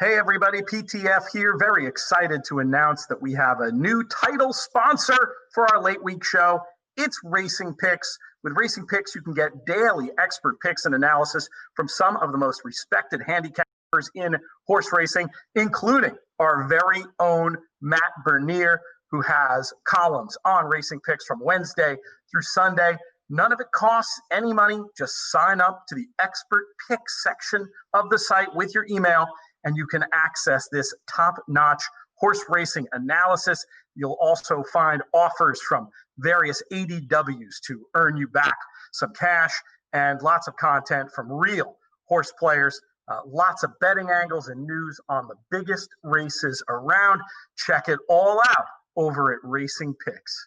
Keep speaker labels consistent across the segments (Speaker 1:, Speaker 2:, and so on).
Speaker 1: Hey everybody, PTF here. Very excited to announce that we have a new title sponsor for our late week show. It's Racing Picks. With Racing Picks, you can get daily expert picks and analysis from some of the most respected handicappers in horse racing, including our very own Matt Bernier, who has columns on Racing Picks from Wednesday through Sunday. None of it costs any money. Just sign up to the expert picks section of the site with your email, and you can access this top-notch horse racing analysis. You'll also find offers from various ADWs to earn you back some cash and lots of content from real horse players, lots of betting angles and news on the biggest races around. Check it all out over at Racing Picks.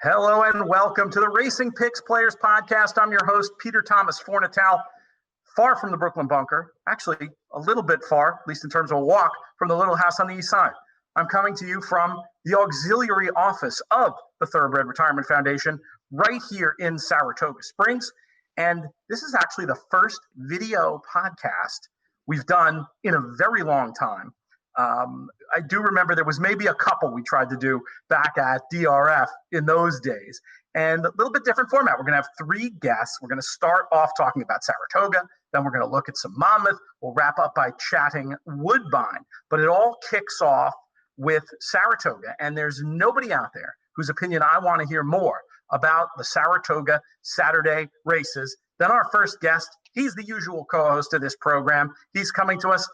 Speaker 1: Hello and welcome to the Racing Picks Players Podcast. I'm your host, Peter Thomas Fornatal, far from the Brooklyn bunker, actually a little bit far, at least in terms of a walk, from the little house on the east side. I'm coming to you from the auxiliary office of the Thoroughbred Retirement Foundation right here in Saratoga Springs. And this is actually the first video podcast we've done in a very long time. I do remember there was maybe a couple we tried to do back at DRF in those days, and a little bit different format. We're going to have three guests. We're going to start off talking about Saratoga. Then we're going to look at some Monmouth. We'll wrap up by chatting Woodbine, but it all kicks off with Saratoga, and there's nobody out there whose opinion I want to hear more about the Saratoga Saturday races than our first guest. He's the usual co-host of this program. He's coming to us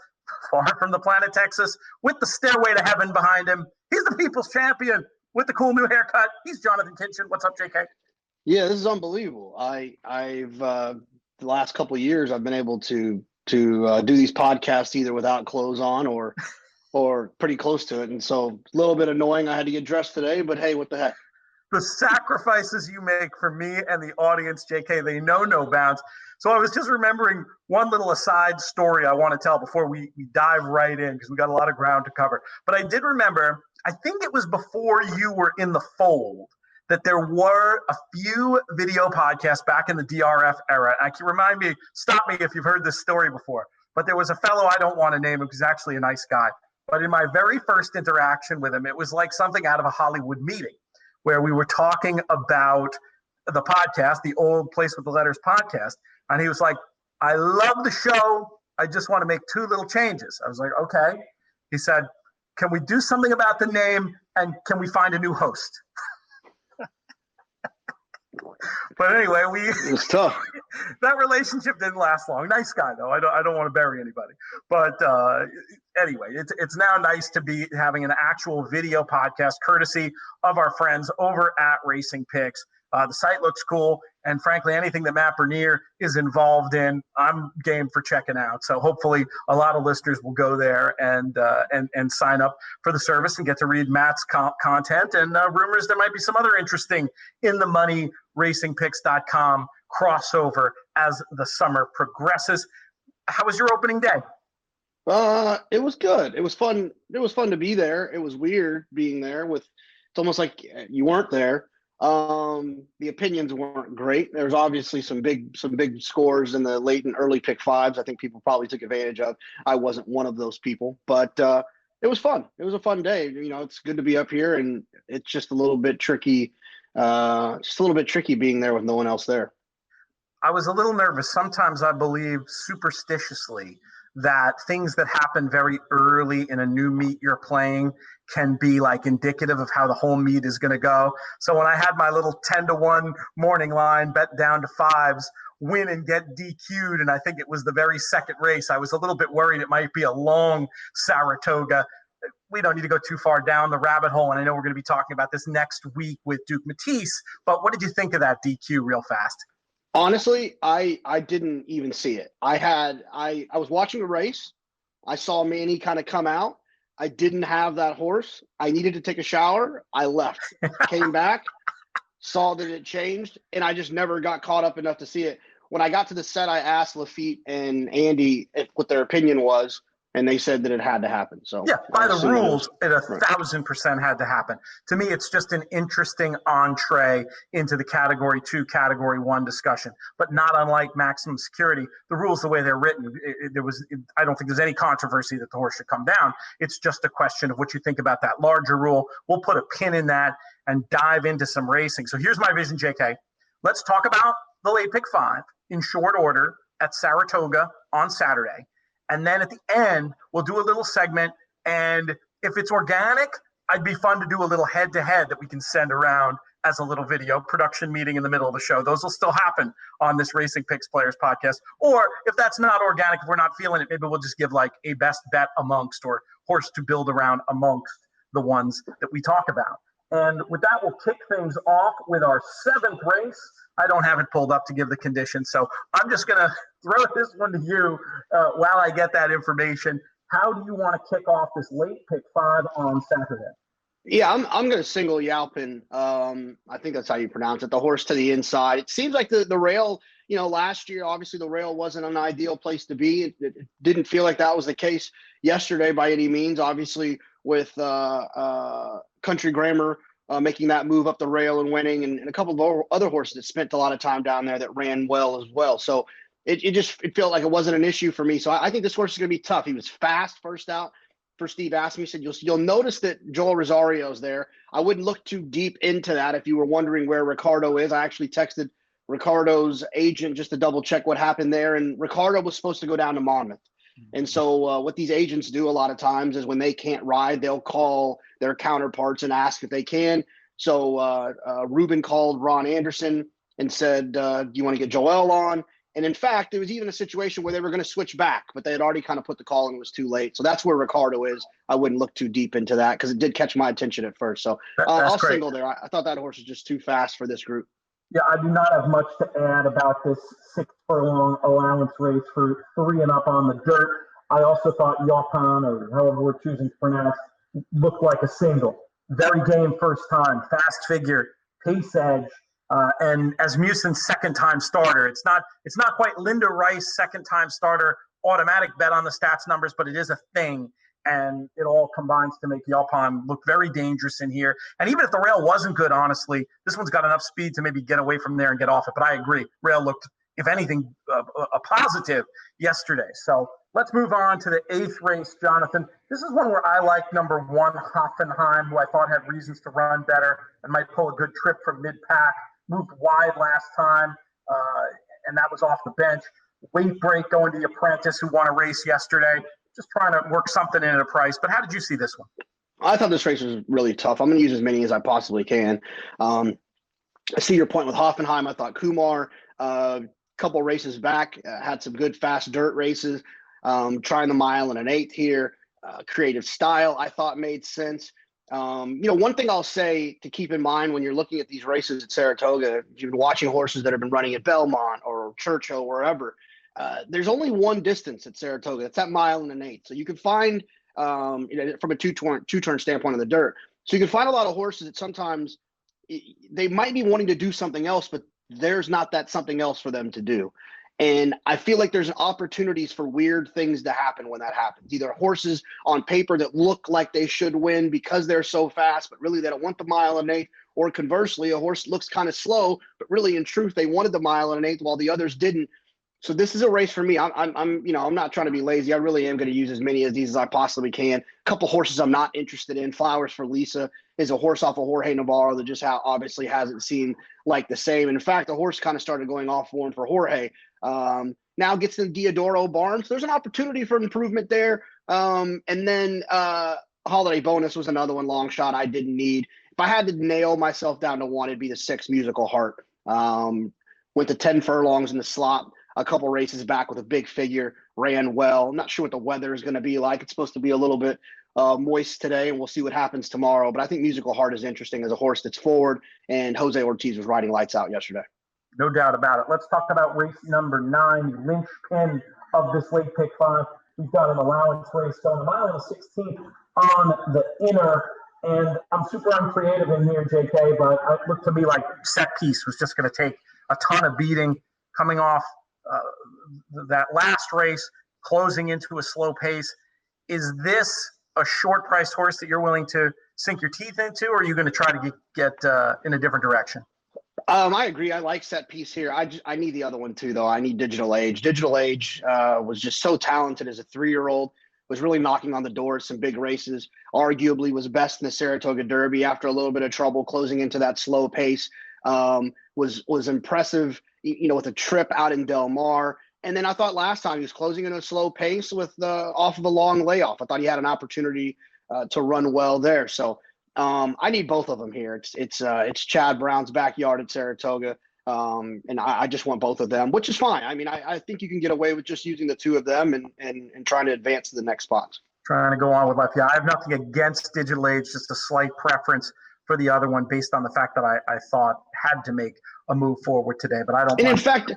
Speaker 1: far from the planet Texas with the stairway to heaven behind him. He's the people's champion with the cool new haircut. He's Jonathan Kinchin. What's up, JK?
Speaker 2: Yeah, this is unbelievable. I've the last couple of years I've been able to do these podcasts either without clothes on or pretty close to it, and so a little bit annoying. I had to get dressed today, but hey, what the heck?
Speaker 1: The sacrifices you make for me and the audience, JK, they know no bounds. So I was just remembering one little aside story I want to tell before we dive right in, because we got a lot of ground to cover. But I did remember, I think it was before you were in the fold, that there were a few video podcasts back in the DRF era. I can remind me, stop me if you've heard this story before, but there was a fellow, I don't want to name him because he's actually a nice guy. But in my very first interaction with him, it was like something out of a Hollywood meeting where we were talking about the podcast, the old Place with the Letters podcast. And he was like, I love the show. I just want to make two little changes. I was like, okay. He said, can we do something about the name, and can we find a new host? But anyway,
Speaker 2: it was tough.
Speaker 1: That relationship didn't last long. Nice guy, though. I don't want to bury anybody. But anyway, it's now nice to be having an actual video podcast courtesy of our friends over at Racing Picks. The site looks cool, and frankly, anything that Matt Bernier is involved in, I'm game for checking out. So hopefully, a lot of listeners will go there and sign up for the service and get to read Matt's content and rumors there might be some other interesting in the money RacingPicks.com crossover as the summer progresses. How was your opening day?
Speaker 2: It was good. It was fun. It was fun to be there. It was weird being there it's almost like you weren't there. The opinions weren't great. There was obviously some big scores in the late and early pick fives. I think people probably took advantage of. I wasn't one of those people, but it was fun. It was a fun day. You know, it's good to be up here, and it's just a little bit tricky. Being there with no one else there.
Speaker 1: I was a little nervous. Sometimes I believe superstitiously that things that happen very early in a new meet you're playing can be like indicative of how the whole meet is going to go. So when I had my little 10-1 morning line bet down to fives, win and get DQ'd, and I think it was the very second race, I was a little bit worried it might be a long Saratoga. We don't need to go too far down the rabbit hole, and I know we're going to be talking about this next week with Duke Matisse, but what did you think of that DQ real fast?
Speaker 2: Honestly, I didn't even see it. I was watching the race. I saw Manny kind of come out. I didn't have that horse. I needed to take a shower. I left, came back, saw that it changed, and I just never got caught up enough to see it. when I got to the set, I asked Lafitte and Andy what their opinion was, and they said that it had to happen. So
Speaker 1: yeah, by the rules, it
Speaker 2: right.
Speaker 1: 1,000% had to happen. To me, it's just an interesting entree into the Category 2, Category 1 discussion. But not unlike maximum security, the rules, the way they're written, I don't think there's any controversy that the horse should come down. It's just a question of what you think about that larger rule. We'll put a pin in that and dive into some racing. So here's my vision, JK. Let's talk about the late pick 5 in short order at Saratoga on Saturday. And then at the end, we'll do a little segment. And if it's organic, I'd be fun to do a little head-to-head that we can send around as a little video production meeting in the middle of the show. Those will still happen on this Racing Picks Players podcast. Or if that's not organic, if we're not feeling it, maybe we'll just give like a best bet amongst or horse to build around amongst the ones that we talk about. And with that, we'll kick things off with our 7th race. I don't have it pulled up to give the conditions, so I'm just going to throw this one to you while I get that information. How do you want to kick off this late pick 5 on Saturday?
Speaker 2: Yeah, I'm going to single Yalpin. I think that's how you pronounce it. The horse to the inside. It seems like the rail, last year, obviously the rail wasn't an ideal place to be. It didn't feel like that was the case yesterday by any means. Obviously with Country Grammar making that move up the rail and winning, and a couple of other horses that spent a lot of time down there that ran well as well. So it felt like it wasn't an issue for me. So I think this horse is going to be tough. He was fast first out. For Steve asked me, he said, you'll notice that Joel Rosario's there. I wouldn't look too deep into that if you were wondering where Ricardo is. I actually texted Ricardo's agent just to double check what happened there. And Ricardo was supposed to go down to Monmouth. And so what these agents do a lot of times is when they can't ride, they'll call their counterparts and ask if they can. So Ruben called Ron Anderson and said, do you want to get Joel on? And in fact, there was even a situation where they were going to switch back, but they had already kind of put the call and it was too late. So that's where Ricardo is. I wouldn't look too deep into that because it did catch my attention at first. So I'll single there. I thought that horse was just too fast for this group.
Speaker 1: Yeah, I do not have much to add about this 6 furlong allowance race for 3 and up on the dirt. I also thought Yalpin, or however we're choosing to pronounce, looked like a single. Very game first time, fast figure, pace edge, and Asmussen's second time starter. It's not quite Linda Rice second time starter, automatic bet on the stats numbers, but it is a thing. And it all combines to make Yalpin look very dangerous in here. And even if the rail wasn't good, honestly, this one's got enough speed to maybe get away from there and get off it. But I agree, rail looked, if anything, a positive yesterday. So let's move on to the 8th race, Jonathan. This is one where I like number 1, Hoffenheim, who I thought had reasons to run better and might pull a good trip from mid-pack. Moved wide last time, and that was off the bench. Weight break going to the Apprentice, who won a race yesterday. Just trying to work something in at a price. But how did you see this one?
Speaker 2: I thought this race was really tough. I'm going to use as many as I possibly can. I see your point with Hoffenheim. I thought Kumar, a couple races back, had some good fast dirt races, trying the mile in an 8th here. Creative style, I thought made sense. One thing I'll say to keep in mind when you're looking at these races at Saratoga, if you've been watching horses that have been running at Belmont or Churchill, wherever, there's only one distance at Saratoga. It's that mile and an 8th. So you can find, from a two-turn standpoint on the dirt. So you can find a lot of horses that sometimes they might be wanting to do something else, but there's not that something else for them to do. And I feel like there's opportunities for weird things to happen when that happens. Either horses on paper that look like they should win because they're so fast, but really they don't want the mile and 8th, or conversely, a horse looks kind of slow, but really in truth they wanted the mile and an 8th while the others didn't. So this is a race for me. I'm not trying to be lazy. I really am going to use as many of these as I possibly can. A couple horses I'm not interested in. Flowers for Lisa is a horse off of Jorge Navarro that just obviously hasn't seemed like the same. And in fact, the horse kind of started going off form for Jorge. Now gets in Diodoro Barnes. There's an opportunity for improvement there. And then Holiday Bonus was another one, long shot I didn't need. If I had to nail myself down to one, it'd be the 6 Musical Heart. Went to 10 furlongs in the slot a couple races back with a big figure, ran well. I'm not sure what the weather is going to be like. It's supposed to be a little bit moist today, and we'll see what happens tomorrow. But I think Musical Heart is interesting as a horse that's forward, and Jose Ortiz was riding lights out yesterday.
Speaker 1: No doubt about it. Let's talk about race number 9, the linchpin of this late pick 5. We've got an allowance race going a mile and a 16th on the inner. And I'm super uncreative in here, JK, but it looked to me like set piece was just going to take a ton of beating coming off that last race closing into a slow pace. Is this a short priced horse that you're willing to sink your teeth into, or are you going to try to get in a different direction?
Speaker 2: I agree. I like Set Piece here. I need the other one too, though. I need Digital Age. Digital Age was just so talented as a 3-year-old. Was really knocking on the door at some big races. Arguably was best in the Saratoga Derby after a little bit of trouble closing into that slow pace. Was impressive, with a trip out in Del Mar. And then I thought last time he was closing in a slow pace with off of a long layoff. I thought he had an opportunity to run well there. So I need both of them here. It's Chad Brown's backyard at Saratoga. And I just want both of them, which is fine. I mean, I think you can get away with just using the two of them and trying to advance to the next spots.
Speaker 1: Trying to go on with life. Yeah, I have nothing against Digital Age, just a slight preference for the other one based on the fact that I thought had to make a move forward today, but I don't.
Speaker 2: And in fact,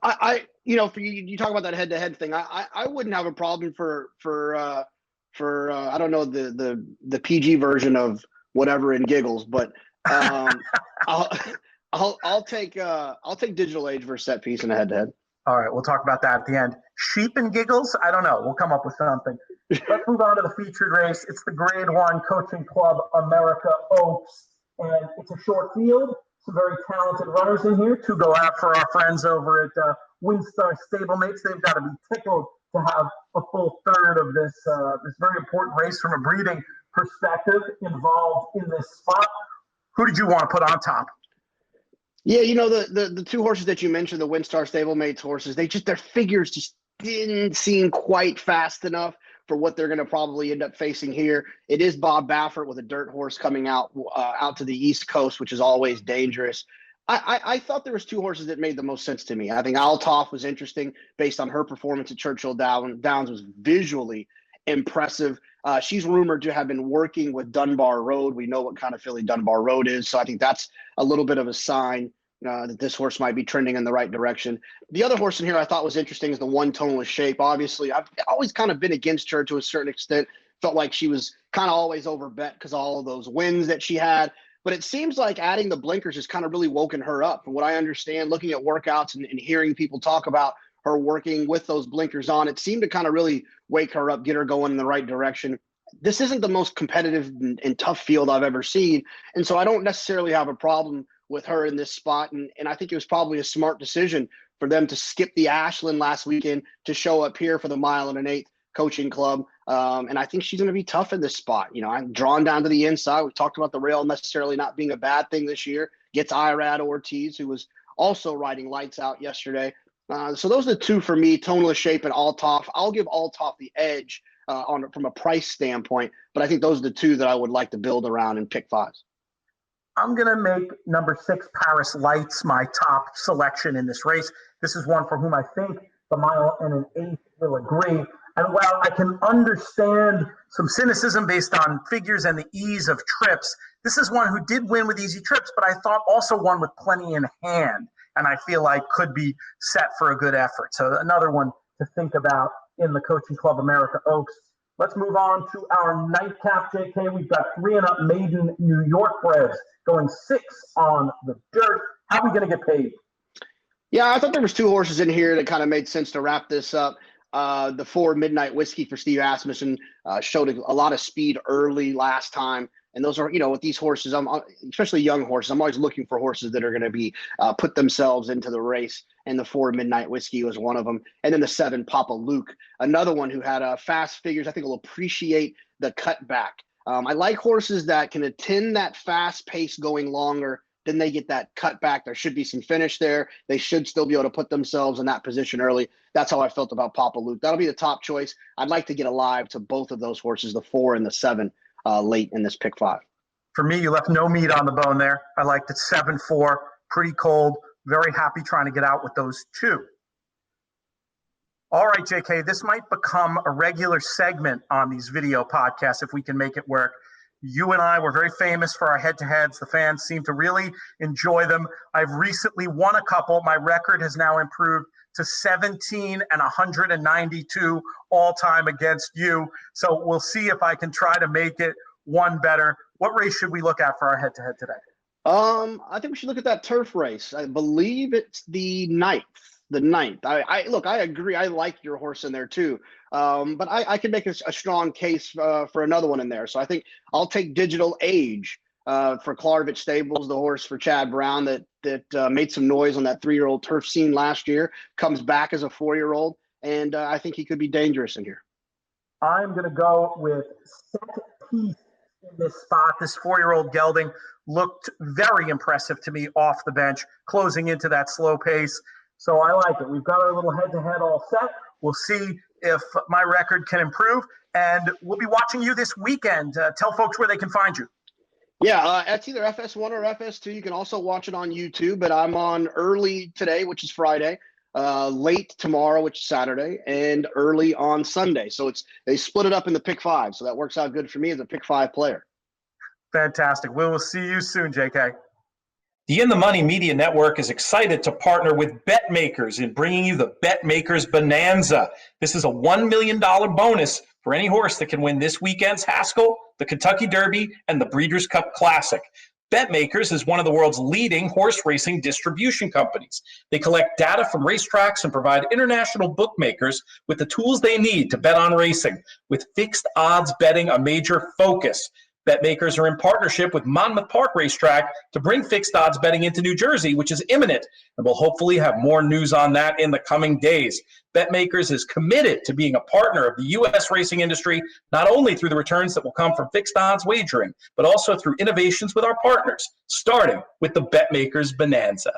Speaker 2: I for you talk about that head-to-head thing. I wouldn't have a problem for I don't know the PG version of whatever in Giggles, but I'll take Digital Age versus Set Piece in a head-to-head.
Speaker 1: All right, we'll talk about that at the end. Sheep and Giggles? I don't know. We'll come up with something. Let's move on to the featured race. It's the Grade 1 Coaching Club America Oaks, and it's a short field. Some very talented runners in here. To go out for our friends over at Windstar Stablemates. They've got to be tickled to have a full third of this very important race from a breeding perspective involved in this spot. Who did you want to put on top?
Speaker 2: Yeah, the two horses that you mentioned, the Windstar Stablemates horses, their figures just didn't seem quite fast enough for what they're going to probably end up facing here. It is Bob Baffert with a dirt horse coming out to the East Coast, which is always dangerous. I thought there was two horses that made the most sense to me. I think Altoff was interesting based on her performance at Churchill Downs was visually impressive. She's rumored to have been working with Dunbar Road. We know what kind of filly Dunbar Road is, so I think that's a little bit of a sign that this horse might be trending in the right direction. The other horse in here I thought was interesting is the One Toneless Shape. Obviously, I've always kind of been against her to a certain extent. Felt like she was kind of always overbet because of all of those wins that she had. But it seems like adding the blinkers has kind of really woken her up. From what I understand, looking at workouts and hearing people talk about her working with those blinkers on, it seemed to kind of really wake her up, get her going in the right direction. This isn't the most competitive and tough field I've ever seen. And so I don't necessarily have a problem with her in this spot. And I think it was probably a smart decision for them to skip the Ashland last weekend to show up here for the 1 1/8 Coaching Club. And I think she's going to be tough in this spot. I'm drawn down to the inside. We talked about the rail necessarily not being a bad thing this year. Gets Irad Ortiz, who was also riding lights out yesterday. So those are the two for me, Toneless Shape and Altoff. I'll give Altoff the edge from a price standpoint, but I think those are the two that I would like to build around in pick fives.
Speaker 1: I'm going to make number 6, Paris Lights, my top selection in this race. This is one for whom I think the 1 1/8 will agree. And while I can understand some cynicism based on figures and the ease of trips, this is one who did win with easy trips, but I thought also one with plenty in hand, and I feel like could be set for a good effort. So another one to think about in the Coaching Club America Oaks. Let's move on to our nightcap, JK. We've got 3 and up maiden New York breds going 6 on the dirt. How are we going to get paid?
Speaker 2: Yeah, I thought there was 2 horses in here that kind of made sense to wrap this up. The 4 Midnight Whiskey for Steve Asmussen showed a lot of speed early last time. And those are, with these horses, especially young horses, I'm always looking for horses that are going to be put themselves into the race. And the 4 Midnight Whiskey was one of them. And then the 7 Papa Luke, another one who had fast figures. I think will appreciate the cutback. I like horses that can attend that fast pace going longer. Then they get that cutback. There should be some finish there. They should still be able to put themselves in that position early. That's how I felt about Papa Luke. That'll be the top choice. I'd like to get alive to both of those horses, the 4 and the 7. Late in this pick 5.
Speaker 1: For me, you left no meat on the bone there. I liked it 7-4, pretty cold. Very happy trying to get out with those 2. All right, JK, this might become a regular segment on these video podcasts if we can make it work. You and I were very famous for our head-to-heads. The fans seem to really enjoy them. I've recently won a couple. My record has now improved to 17 and 192 all time against you. So we'll see if I can try to make it one better. What race should we look at for our head-to-head today?
Speaker 2: I think we should look at that turf race. I believe it's the 9th. the ninth. I look, I agree. I like your horse in there too. But I can make a strong case for another one in there. So I think I'll take Digital Age for Klarvich Stables, the horse for Chad Brown that made some noise on that 3-year-old turf scene last year, comes back as a 4-year-old. And I think he could be dangerous in here.
Speaker 1: I'm going to go with Set Piece in this spot. This 4-year-old gelding looked very impressive to me off the bench, closing into that slow pace. So I like it. We've got our little head-to-head all set. We'll see if my record can improve. And we'll be watching you this weekend. Tell folks where they can find you.
Speaker 2: Yeah, it's either FS1 or FS2. You can also watch it on YouTube, but I'm on early today, which is Friday, late tomorrow, which is Saturday, and early on Sunday. So they split it up in the pick 5. So that works out good for me as a pick 5 player.
Speaker 1: Fantastic. We will see you soon, JK.
Speaker 3: The In the Money Media Network is excited to partner with Betmakers in bringing you the Betmakers Bonanza. This is a $1 million bonus for any horse that can win this weekend's Haskell, the Kentucky Derby, and the Breeders' Cup Classic. Betmakers is one of the world's leading horse racing distribution companies. They collect data from racetracks and provide international bookmakers with the tools they need to bet on racing, with fixed odds betting a major focus. Betmakers are in partnership with Monmouth Park Racetrack to bring fixed odds betting into New Jersey, which is imminent, and we'll hopefully have more news on that in the coming days. Betmakers is committed to being a partner of the U.S. racing industry, not only through the returns that will come from fixed odds wagering, but also through innovations with our partners, starting with the Betmakers Bonanza.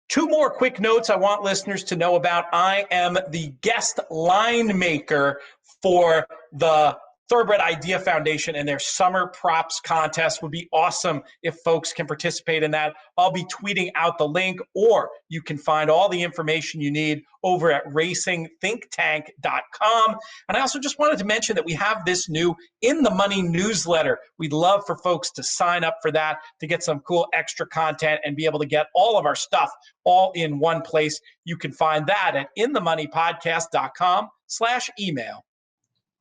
Speaker 3: 2 more quick notes I want listeners to know about. I am the guest line maker for the Thoroughbred Idea Foundation, and their summer props contest. Would be awesome if folks can participate in that. I'll be tweeting out the link, or you can find all the information you need over at racingthinktank.com. And I also just wanted to mention that we have this new In the Money newsletter. We'd love for folks to sign up for that to get some cool extra content and be able to get all of our stuff all in one place. You can find that at inthemoneypodcast.com/email.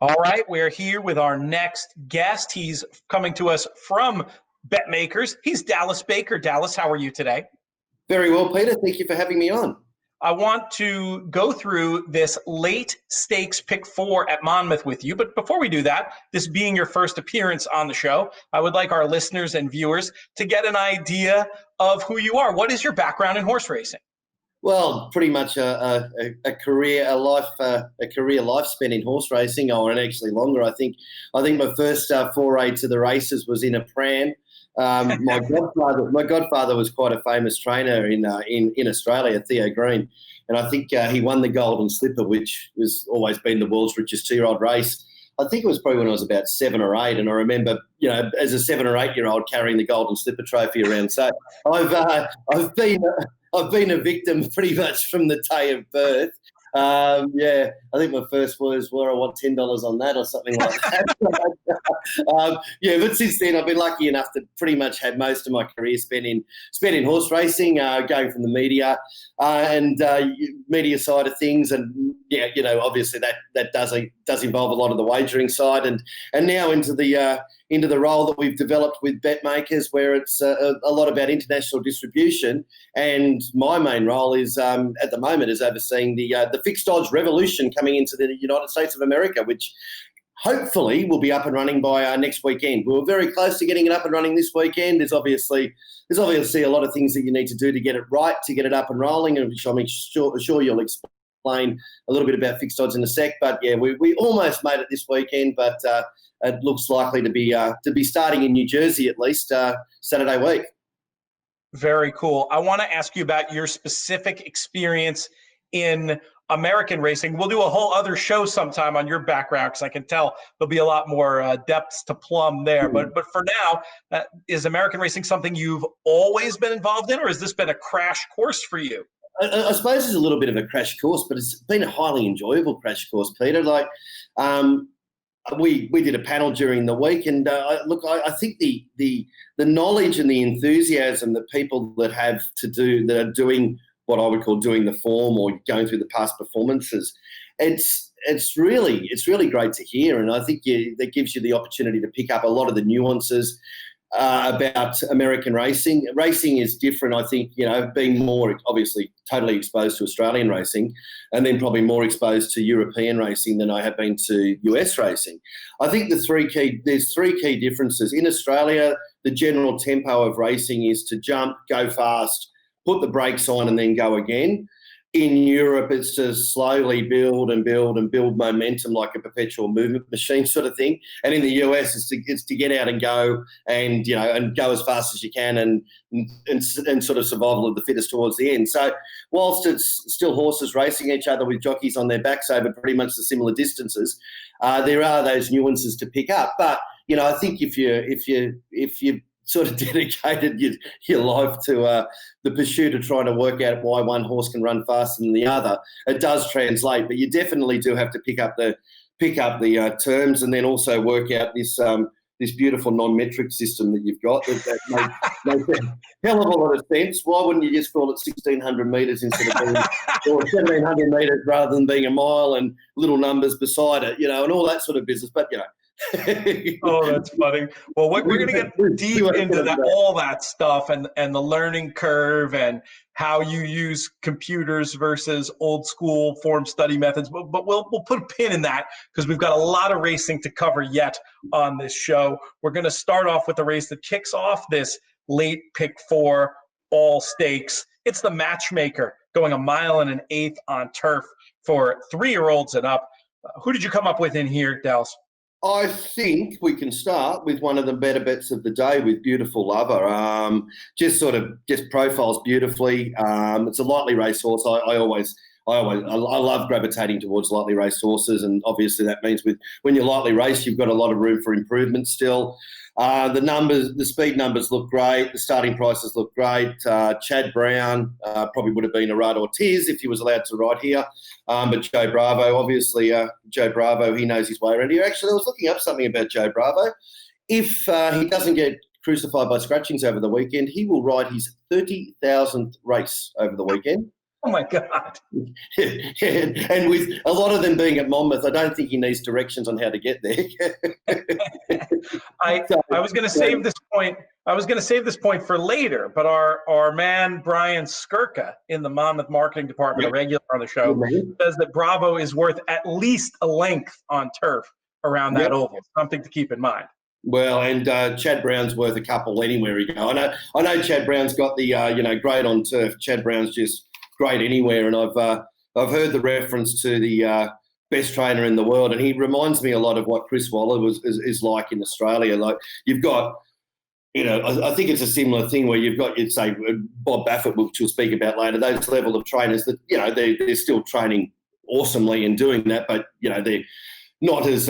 Speaker 3: All right, we're here with our next guest. He's coming to us from Betmakers. He's Dallas Baker. Dallas, how are you today?
Speaker 4: Very well, Peter. Thank you for having me on.
Speaker 3: I want to go through this late stakes pick 4 at Monmouth with you. But before we do that, this being your first appearance on the show, I would like our listeners and viewers to get an idea of who you are. What is your background in horse racing?
Speaker 4: Well, pretty much a career life spent in horse racing, and actually longer. I think my first foray to the races was in a pram. My godfather was quite a famous trainer in Australia, Theo Green, and I think he won the Golden Slipper, which has always been the world's richest 2-year-old race. I think it was probably when I was about 7 or 8, and I remember, as a 7 or 8-year-old carrying the Golden Slipper trophy around. So I've been a victim pretty much from the day of birth. I think my first words were, I want $10 on that or something like that. But since then I've been lucky enough to pretty much have most of my career spent in horse racing, going from the media and media side of things, and obviously that does involve a lot of the wagering side, and now into the role that we've developed with Betmakers, where it's a lot about international distribution, and my main role is at the moment is overseeing the fixed odds revolution coming into the United States of America, which hopefully will be up and running by next weekend. We were very close to getting it up and running this weekend. There's obviously a lot of things that you need to do to get it right, to get it up and rolling, and which I'm sure you'll explain a little bit about fixed odds in a sec. But yeah, we almost made it this weekend, but it looks likely to be starting in New Jersey at least Saturday week.
Speaker 3: Very cool. I want to ask you about your specific experience in American racing. We'll do a whole other show sometime on your background, because I can tell there'll be a lot more depths to plumb there. But for now, is American racing something you've always been involved in, or has this been a crash course for you?
Speaker 4: I suppose it's a little bit of a crash course, but it's been a highly enjoyable crash course, Peter. We did a panel during the week, and I think the knowledge and the enthusiasm that people that are doing what I would call doing the form or going through the past performances, it's really great to hear, and I think that gives you the opportunity to pick up a lot of the nuances. about American racing. Racing is different, I think, being more obviously totally exposed to Australian racing and then probably more exposed to European racing than I have been to US racing. I think there's three key differences. In Australia, the general tempo of racing is to jump, go fast, put the brakes on and then go again. In Europe, it's to slowly build and build and build momentum like a perpetual movement machine sort of thing. And in the US, it's to get out and go and, and go as fast as you can and sort of survival of the fittest towards the end. So whilst it's still horses racing each other with jockeys on their backs over pretty much the similar distances, there are those nuances to pick up. But, I think if you sort of dedicated your life to the pursuit of trying to work out why one horse can run faster than the other, it does translate. But you definitely do have to pick up the terms and then also work out this beautiful non-metric system that you've got. That makes a hell of a lot of sense. Why wouldn't you just call it 1,600 metres instead of being or 1,700 metres rather than being a mile and little numbers beside it, and all that sort of business. But
Speaker 3: Oh, that's funny. Well, we're going to get deep into all that stuff and the learning curve and how you use computers versus old school form study methods. But we'll put a pin in that because we've got a lot of racing to cover yet on this show. We're going to start off with the race that kicks off this late pick 4 all stakes. It's the Matchmaker going 1 1/8 miles on turf for 3-year-olds and up. Who did you come up with in here, Dallas?
Speaker 4: I think we can start with one of the better bets of the day with Beautiful Lover. Just profiles beautifully. It's a lightly raced horse. I love gravitating towards lightly raced horses, and obviously that means when you're lightly raced, you've got a lot of room for improvement still. The speed numbers look great. The starting prices look great. Chad Brown probably would have been a Rad Ortiz if he was allowed to ride here. But Joe Bravo, obviously, Joe Bravo, he knows his way around here. Actually, I was looking up something about Joe Bravo. If he doesn't get crucified by scratchings over the weekend, he will ride his 30,000th race over the weekend.
Speaker 3: Oh, my God.
Speaker 4: And with a lot of them being at Monmouth, I don't think he needs directions on how to get there.
Speaker 3: I was going to save this point. I was going to save this point for later, but our man Brian Skirka in the Monmouth marketing department, a regular on the show, says that Bravo is worth at least a length on turf around that oval. Something to keep in mind. Well, and
Speaker 4: Chad Brown's worth a couple anywhere he go. I know Chad Brown's got the great on turf. Chad Brown's just great anywhere, and I've heard the reference to the best trainer in the world, and he reminds me a lot of what Chris Waller is like in Australia. Like you've got, I think it's a similar thing where you've got, you'd say Bob Baffert, which we'll speak about later. Those level of trainers that they're still training awesomely and doing that, but they're not as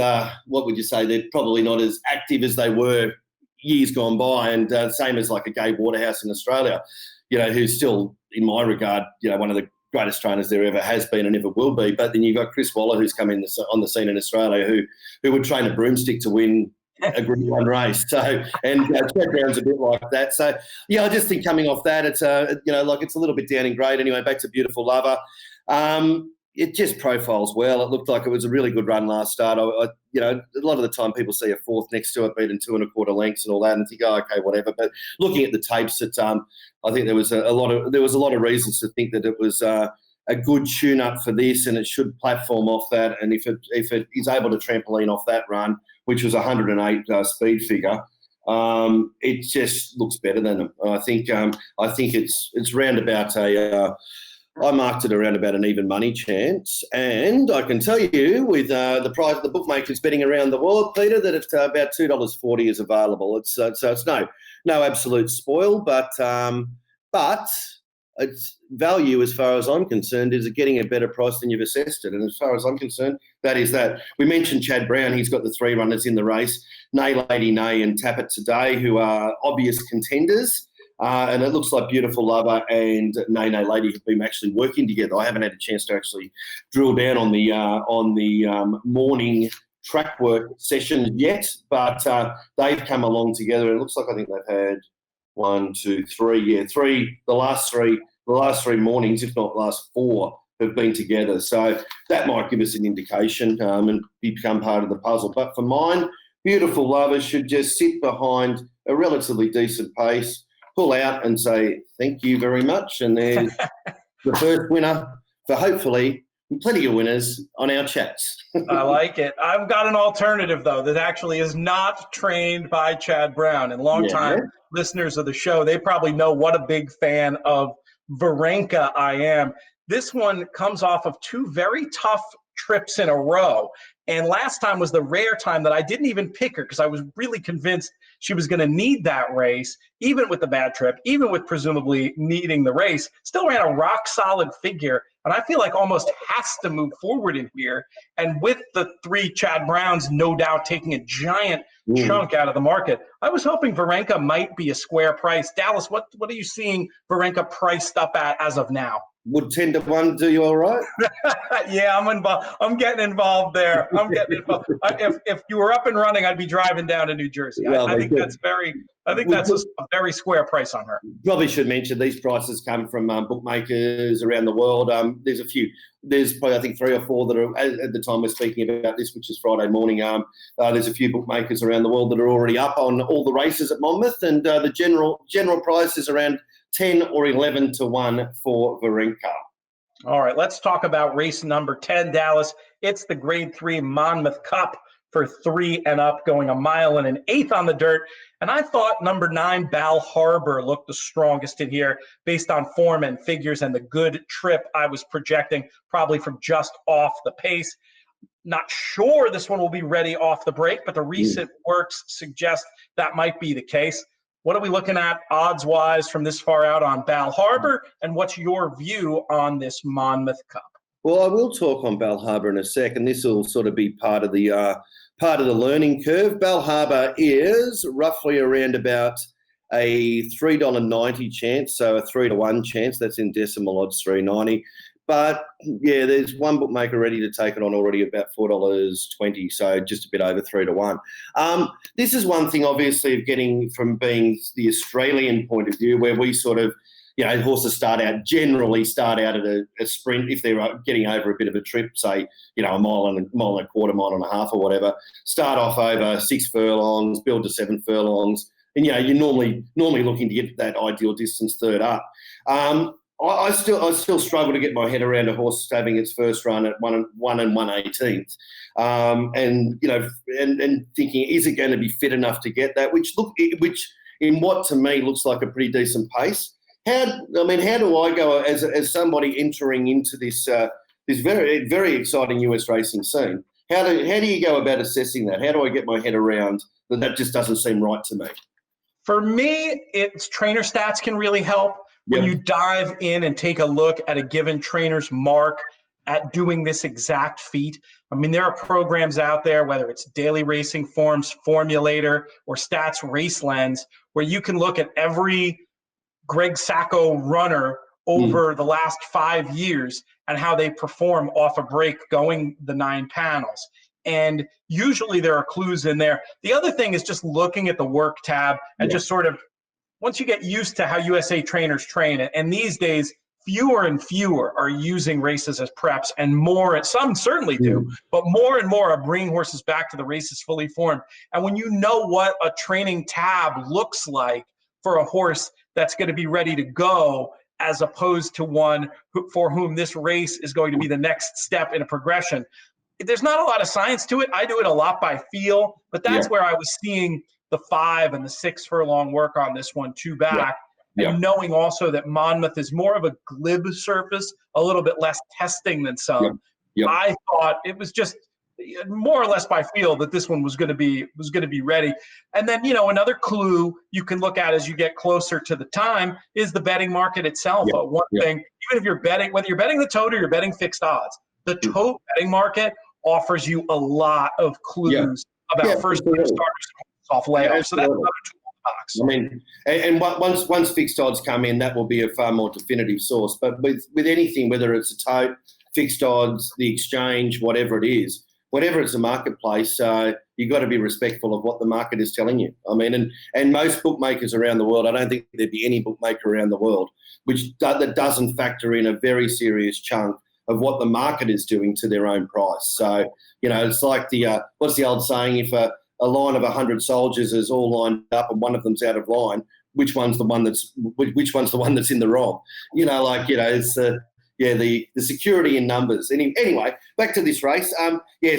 Speaker 4: what would you say? They're probably not as active as they were years gone by, and same as like a Gabe Waterhouse in Australia. Who's still, in my regard, one of the greatest trainers there ever has been and ever will be. But then you've got Chris Waller, who's come in on the scene in Australia, who would train a broomstick to win a Group 1 race. So, and Chad Brown's a bit like that. So, I just think coming off that, it's it's a little bit down in grade. Anyway, back to Beautiful Lover. It just profiles well. It looked like it was a really good run last start. A lot of the time people see a 4th next to it, beaten 2 1/4 lengths and all that, and think, oh, okay, whatever. But looking at the tapes, I think there was a lot of reasons to think that it was a good tune-up for this, and it should platform off that. And if it is able to trampoline off that run, which was 108 speed figure, it just looks better than them. I think it's round about I marked it around about an even money chance, and I can tell you with the bookmakers betting around the world, Peter, that it's about $2.40 is available. It's no absolute spoil, but its value, as far as I'm concerned, is getting a better price than you've assessed it. And as far as I'm concerned, that is that. We mentioned Chad Brown. He's got the 3 runners in the race, Nay Lady Nay and Tap It Today, who are obvious contenders. And it looks like Beautiful Lover and Nay Nay Lady have been actually working together. I haven't had a chance to actually drill down on the morning track work session yet, but they've come along together. It looks like I think they've had 1, 2, 3, the last three mornings, if not last 4, have been together. So that might give us an indication and become part of the puzzle. But for mine, Beautiful Lover should just sit behind a relatively decent pace, pull out and say, thank you very much. And there's the first winner for hopefully plenty of winners on our chats.
Speaker 3: I like it. I've got an alternative, though, that actually is not trained by Chad Brown. And longtime listeners of the show, they probably know what a big fan of Varenka I am. This one comes off of 2 very tough trips in a row. And last time was the rare time that I didn't even pick her because I was really convinced she was going to need that race, even with the bad trip, even with presumably needing the race. Still ran a rock-solid figure, and I feel like almost has to move forward in here. And with the 3 Chad Browns, no doubt taking a giant chunk out of the market, I was hoping Varenka might be a square price. Dallas, what are you seeing Varenka priced up at as of now?
Speaker 4: Would 10 to 1 do you all right?
Speaker 3: Yeah, I'm involved. I'm getting involved there. If you were up and running, I'd be driving down to New Jersey.
Speaker 4: Well,
Speaker 3: I think that's a very square price on her.
Speaker 4: Probably should mention these prices come from bookmakers around the world. There's a few. There's probably, I think, 3 or 4 that are, at the time we're speaking about this, which is Friday morning, there's a few bookmakers around the world that are already up on all the races at Monmouth, and the general price is around 10 or 11 to 1 for Varenka.
Speaker 3: All right, let's talk about race number 10, Dallas. It's the Grade 3 Monmouth Cup for 3 and up, going 1 mile and 1/8 on the dirt. And I thought number 9, Bal Harbour, looked the strongest in here based on form and figures and the good trip I was projecting, probably from just off the pace. Not sure this one will be ready off the break, but the recent works suggest that might be the case. What are we looking at odds-wise from this far out on Bal Harbour, and what's your view on this Monmouth Cup?
Speaker 4: Well, I will talk on Bal Harbour in a second. This will sort of be part of the learning curve. Bal Harbour is roughly around about a $3.90 chance, so a 3 to 1 chance. That's in decimal odds, 3.90. But yeah, there's one bookmaker ready to take it on already about $4.20, so just a bit over 3 to 1. This is one thing, obviously, of getting from being the Australian point of view, where we sort of, horses generally start out at a sprint if they're getting over a bit of a trip, say, a mile and a quarter, mile and a half or whatever. Start off over 6 furlongs, build to 7 furlongs, and you're normally looking to get that ideal distance third up. I still struggle to get my head around a horse having its first run at 1 and 1/18th, and thinking, is it going to be fit enough to get that? Which in what to me looks like a pretty decent pace. How do I go as somebody entering into this very, very exciting US racing scene? How do you go about assessing that? How do I get my head around that? That just doesn't seem right to me.
Speaker 3: For me, it's trainer stats can really help. When you dive in and take a look at a given trainer's mark at doing this exact feat. I mean, there are programs out there, whether it's Daily Racing Forms, Formulator, or Stats Race Lens, where you can look at every Greg Sacco runner over the last 5 years and how they perform off a break going the 9 panels. And usually there are clues in there. The other thing is just looking at the work tab and just sort of, once you get used to how USA trainers train it, and these days, fewer and fewer are using races as preps, and more, some certainly do, but more and more are bringing horses back to the races fully formed. And when you know what a training tab looks like for a horse that's going to be ready to go, as opposed to one for whom this race is going to be the next step in a progression, there's not a lot of science to it. I do it a lot by feel, but that's where I was seeing the 5 and the 6 furlong work on this one, 2 back. And knowing also that Monmouth is more of a glib surface, a little bit less testing than some. I thought it was just more or less by feel that this one was going to be ready. And then, another clue you can look at as you get closer to the time is the betting market itself. One thing, even if you're betting, whether you're betting the tote or you're betting fixed odds, the tote betting market offers you a lot of clues about first time starters off layoffs. So that's another tool in the box.
Speaker 4: I mean, and once fixed odds come in, that will be a far more definitive source. But with anything, whether it's a tote, fixed odds, the exchange, whatever it is, whenever it's a marketplace, you've got to be respectful of what the market is telling you. I mean, and most bookmakers around the world, I don't think there'd be any bookmaker around the world that doesn't factor in a very serious chunk of what the market is doing to their own price. So, it's like what's the old saying? If a line of 100 soldiers is all lined up and one of them's out of line, which one's the one that's in the wrong? It's the security in numbers. Anyway, back to this race.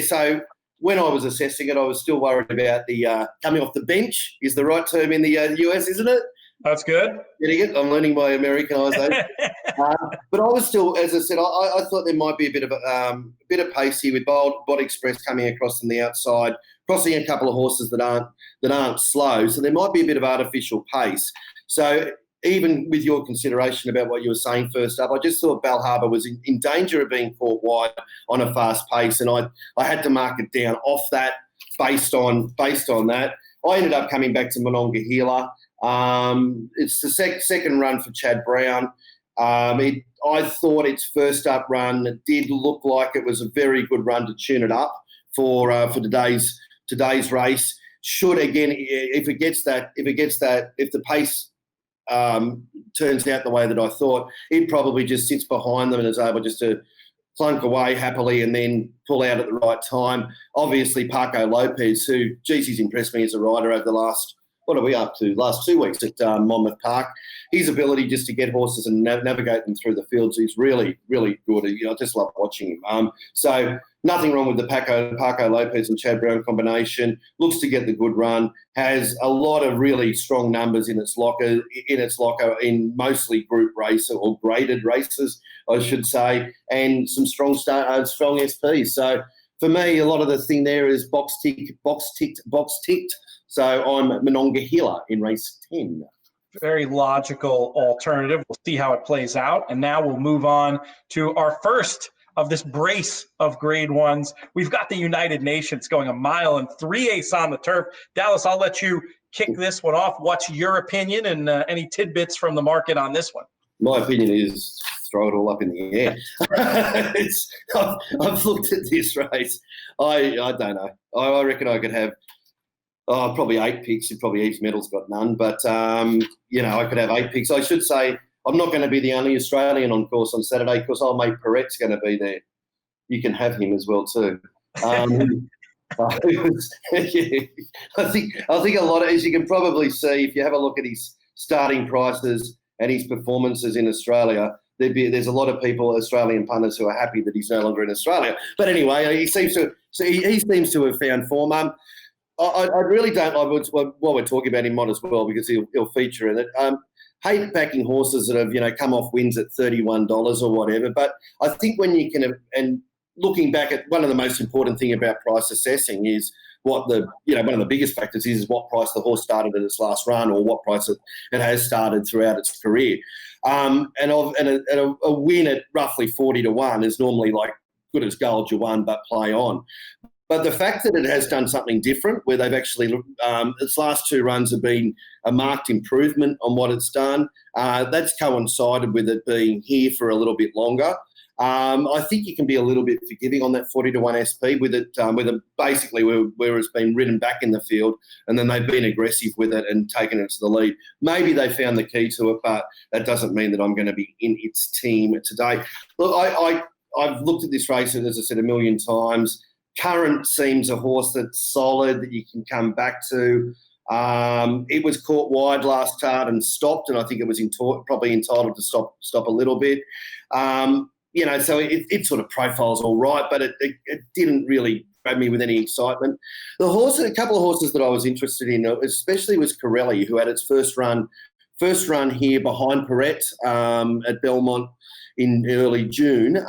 Speaker 4: So when I was assessing it, I was still worried about the coming off the bench is the right term in the US, isn't it?
Speaker 3: That's good.
Speaker 4: Getting it? I'm learning my Americanisation. But I was still, as I said, I thought there might be a bit of pace here with Bold Express coming across from the outside, crossing a couple of horses that aren't slow. So there might be a bit of artificial pace. So even with your consideration about what you were saying first up, I just thought Bal Harbour was in danger of being caught wide on a fast pace, and I had to mark it down off that based on that. I ended up coming back to Monongahela. It's the second run for Chad Brown. I thought its first up run did look like it was a very good run to tune it up for today's race. Should again, if the pace turns out the way that I thought, it probably just sits behind them and is able just to clunk away happily and then pull out at the right time. Obviously, Paco Lopez, who, he's impressed me as a rider over the last 2 weeks at Monmouth Park. His ability just to get horses and navigate them through the fields is really, really good. I just love watching him. So nothing wrong with the Paco Lopez and Chad Brown combination. Looks to get the good run. Has a lot of really strong numbers in its locker in mostly group race or graded races, I should say, and some strong SPs. So for me, a lot of the thing there is box ticked. So I'm Monongahela in race 10.
Speaker 3: Very logical alternative. We'll see how it plays out. And now we'll move on to our first of this brace of grade ones. We've got the United Nations going 1 mile and 3/8 on the turf. Dallas, I'll let you kick this one off. What's your opinion and any tidbits from the market on this one?
Speaker 4: My opinion is throw it all up in the air. I've looked at this race. I don't know. I reckon I could have probably 8 picks. Probably Eve's Medal's got none, but I could have 8 picks. I should say I'm not going to be the only Australian on course on Saturday because old mate Perret's going to be there. You can have him as well too. I think a lot of, as you can probably see, if you have a look at his starting prices and his performances in Australia, there's a lot of people, Australian punters, who are happy that he's no longer in Australia. But anyway, he seems to have found form. I really don't like what we're talking about. He might as well because he'll feature in it. Hate backing horses that have come off wins at $31 or whatever. But I think when you can, and looking back at one of the most important thing about price assessing is what one of the biggest factors is what price the horse started at its last run or what price it has started throughout its career. And a win at roughly 40-1 is normally like good as gold, you won, but play on. But the fact that it has done something different, where they've actually, its last 2 runs have been a marked improvement on what it's done, that's coincided with it being here for a little bit longer. I think you can be a little bit forgiving on that 40-1 SP with it basically where it's been ridden back in the field and then they've been aggressive with it and taken it to the lead. Maybe they found the key to it, but that doesn't mean that I'm going to be in its team today. Look, I've looked at this race, as I said, a million times. Current seems a horse that's solid that you can come back to. It was caught wide last start and stopped, and I think it was probably entitled to stop a little bit. So it sort of profiles all right, but it didn't really grab me with any excitement. A couple of horses that I was interested in, especially was Corelli, who had its first run here behind Perret at Belmont in early June.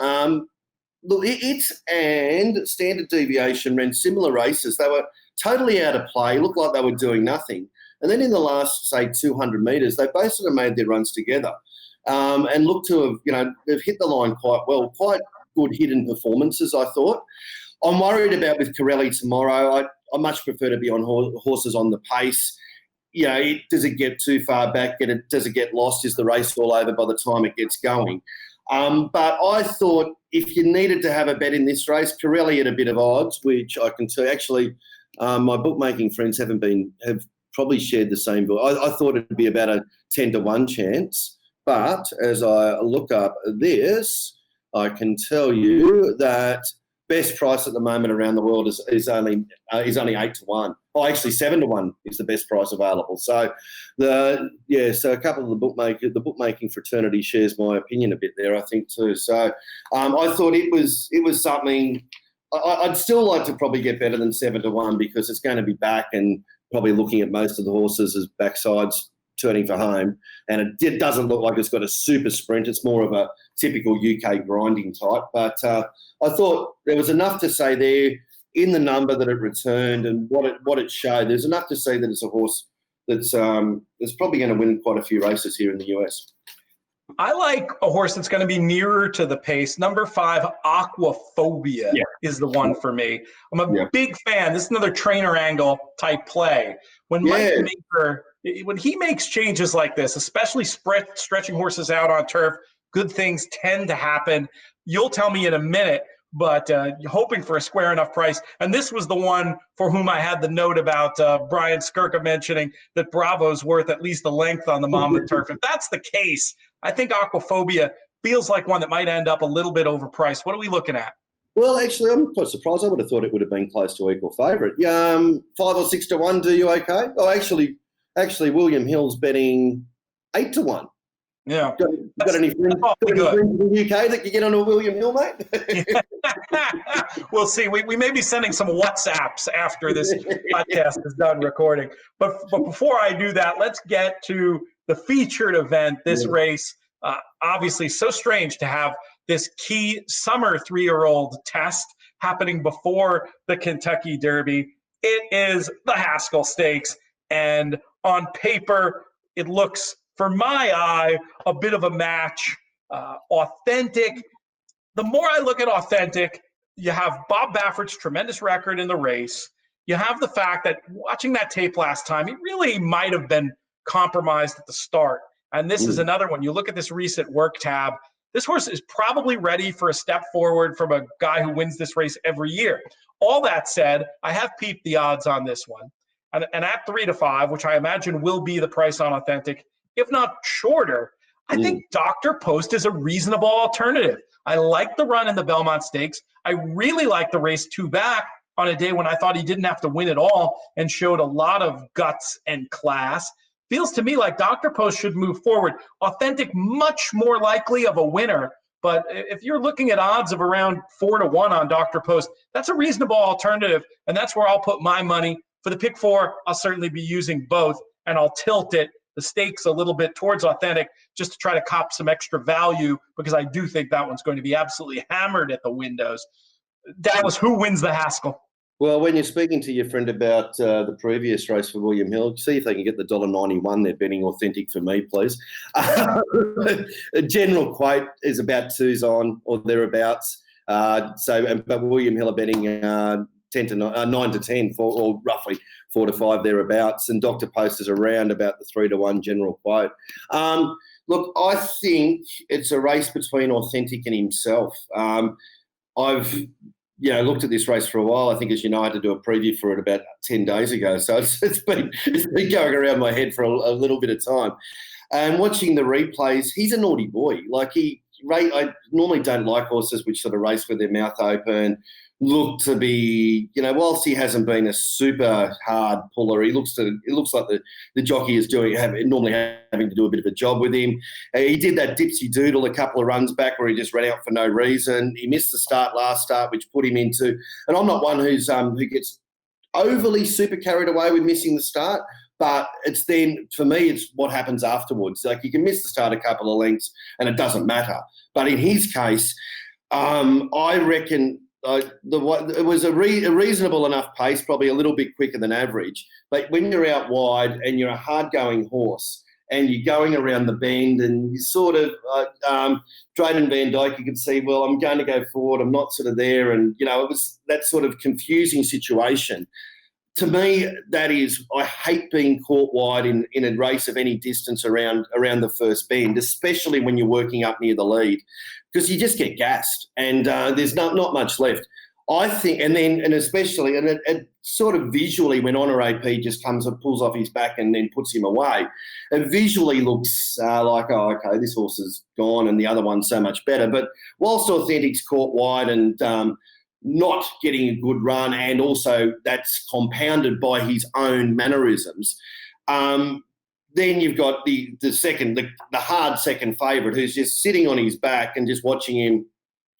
Speaker 4: Look, its and Standard Deviation ran similar races. They were totally out of play, looked like they were doing nothing. And then in the last, say, 200 metres, they both sort of made their runs together and looked to have, they've hit the line quite well, quite good hidden performances, I thought. I'm worried about with Corelli tomorrow. I much prefer to be on horses on the pace. Does it get too far back? Does it get lost? Is the race all over by the time it gets going? But I thought if you needed to have a bet in this race, Corelli at a bit of odds, which I can tell. Actually, my bookmaking friends have probably shared the same book. I thought it would be about a 10-1 chance. But as I look up this, I can tell you that best price at the moment around the world is only 8-1. Oh, actually, 7-1 is the best price available. So, so a couple of the bookmaking fraternity shares my opinion a bit there, I think too. So, I thought it was something. I'd still like to probably get better than 7-1 because it's going to be back and probably looking at most of the horses as backsides turning for home, and it doesn't look like it's got a super sprint. It's more of a typical UK grinding type. But I thought there was enough to say there in the number that it returned and what it showed. There's enough to say that it's a horse that's probably going to win quite a few races here in the US.
Speaker 3: I like a horse that's going to be nearer to the pace. Number 5, Aquaphobia is the one for me. I'm a big fan. This is another trainer angle type play. When Mike Maker, when he makes changes like this, especially stretching horses out on turf, good things tend to happen. You'll tell me in a minute, but hoping for a square enough price. And this was the one for whom I had the note about Brian Skirka mentioning that Bravo's worth at least a length on the Monmouth turf. If that's the case, I think Aquaphobia feels like one that might end up a little bit overpriced. What are we looking at?
Speaker 4: Well, actually, I'm quite surprised. I would have thought it would have been close to equal favourite. 5 or 6-1, do you okay? Oh, actually, William Hill's betting 8-1.
Speaker 3: Yeah.
Speaker 4: Got any friends in the UK that you get on a William Hill, mate?
Speaker 3: We'll see. We may be sending some WhatsApps after this podcast is done recording. But before I do that, let's get to the featured event, this race. Obviously, so strange to have this key summer 3-year-old test happening before the Kentucky Derby. It is the Haskell Stakes. And on paper, it looks, for my eye, a bit of a match. Authentic. The more I look at Authentic, you have Bob Baffert's tremendous record in the race. You have the fact that watching that tape last time, he really might have been compromised at the start. And this is another one. You look at this recent work tab. This horse is probably ready for a step forward from a guy who wins this race every year. All that said, I have peeped the odds on this one. And at 3-5, which I imagine will be the price on Authentic, if not shorter, I think Dr. Post is a reasonable alternative. I like the run in the Belmont Stakes. I really like the race 2 back on a day when I thought he didn't have to win at all and showed a lot of guts and class. Feels to me like Dr. Post should move forward. Authentic, much more likely of a winner. But if you're looking at odds of around 4-1 on Dr. Post, that's a reasonable alternative. And that's where I'll put my money. For the pick 4, I'll certainly be using both, and I'll tilt it, the stakes, a little bit towards Authentic just to try to cop some extra value, because I do think that one's going to be absolutely hammered at the windows. Dallas, who wins the Haskell?
Speaker 4: Well, when you're speaking to your friend about the previous race for William Hill, see if they can get the $1.91 they're betting Authentic for me, please. A general quote is about 2s on or thereabouts. But William Hill are betting 9-10 or roughly 4-5 thereabouts, and Dr. Post is around about the 3-1 general quote. Look, I think it's a race between Authentic and himself. I've looked at this race for a while. I think, as you know, I had to do a preview for it about 10 days ago, so it's been going around my head for a little bit of time. And watching the replays, he's a naughty boy. I normally don't like horses which sort of race with their mouth open, look to be, whilst he hasn't been a super hard puller, it looks like the jockey is normally having to do a bit of a job with him. He did that dipsy doodle a couple of runs back where he just ran out for no reason. He missed the last start, which put him into, and I'm not one who gets overly super carried away with missing the start, but it's then, for me, it's what happens afterwards. Like, you can miss the start a couple of lengths and it doesn't matter. But in his case, I reckon it was a reasonable enough pace, probably a little bit quicker than average. But when you're out wide and you're a hard-going horse and you're going around the bend and you sort of, Drayden Van Dyke, you could see, well, I'm going to go forward, I'm not sort of there. And, it was that sort of confusing situation. To me, that is, I hate being caught wide in a race of any distance around the first bend, especially when you're working up near the lead, because you just get gassed and there's not much left. I think, and especially, and it sort of visually, when Honor AP just comes and pulls off his back and then puts him away, it visually looks like, oh, okay, this horse is gone and the other one's so much better. But whilst Authentic's caught wide and not getting a good run, and also that's compounded by his own mannerisms. Then you've got the hard second favourite who's just sitting on his back and just watching him.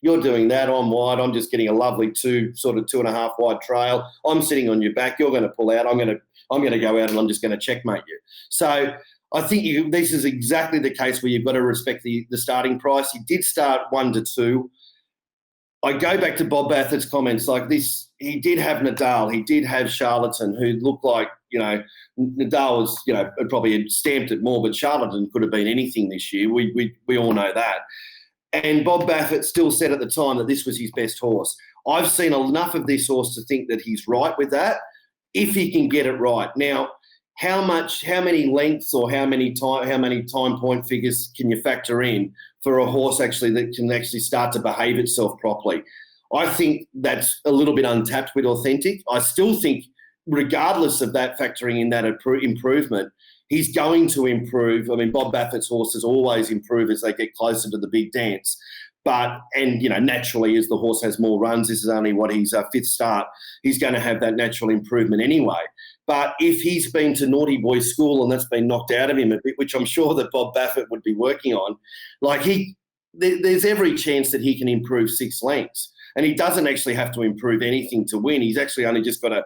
Speaker 4: You're doing that, I'm wide, I'm just getting a lovely 2.5 wide trail. I'm sitting on your back, you're going to pull out, I'm going to go out and I'm just going to checkmate you. So I think this is exactly the case where you've got to respect the starting price. He did start 1-2. I go back to Bob Baffert's comments like this. He did have Nadal. He did have Charlatan, who looked like, Nadal was, probably stamped it more, but Charlatan could have been anything this year. We all know that. And Bob Baffert still said at the time that this was his best horse. I've seen enough of this horse to think that he's right with that, if he can get it right. Now, how many lengths or how many time point figures can you factor in for a horse actually that can actually start to behave itself properly? I think that's a little bit untapped with Authentic. I still think, regardless of that factoring in that improvement, he's going to improve. I mean, Bob Baffert's horses always improve as they get closer to the big dance. Naturally, as the horse has more runs, this is only his fifth start, he's going to have that natural improvement anyway. But if he's been to naughty boy school and that's been knocked out of him a bit, which I'm sure that Bob Baffert would be working on, there's every chance that he can improve 6 lengths. And he doesn't actually have to improve anything to win. He's actually only just got to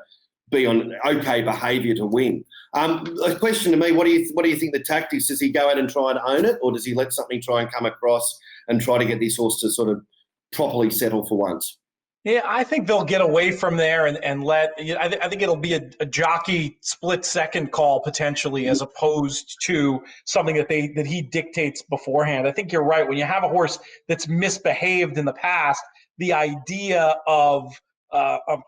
Speaker 4: be on okay behaviour to win. A question to me, what do you think the tactics? Does he go out and try and own it, or does he let something try and come across and try to get this horse to sort of properly settle for once?
Speaker 3: Yeah, I think they'll get away from there and let. I think it'll be a jockey split-second call potentially, as opposed to something that he dictates beforehand. I think you're right. When you have a horse that's misbehaved in the past, the idea of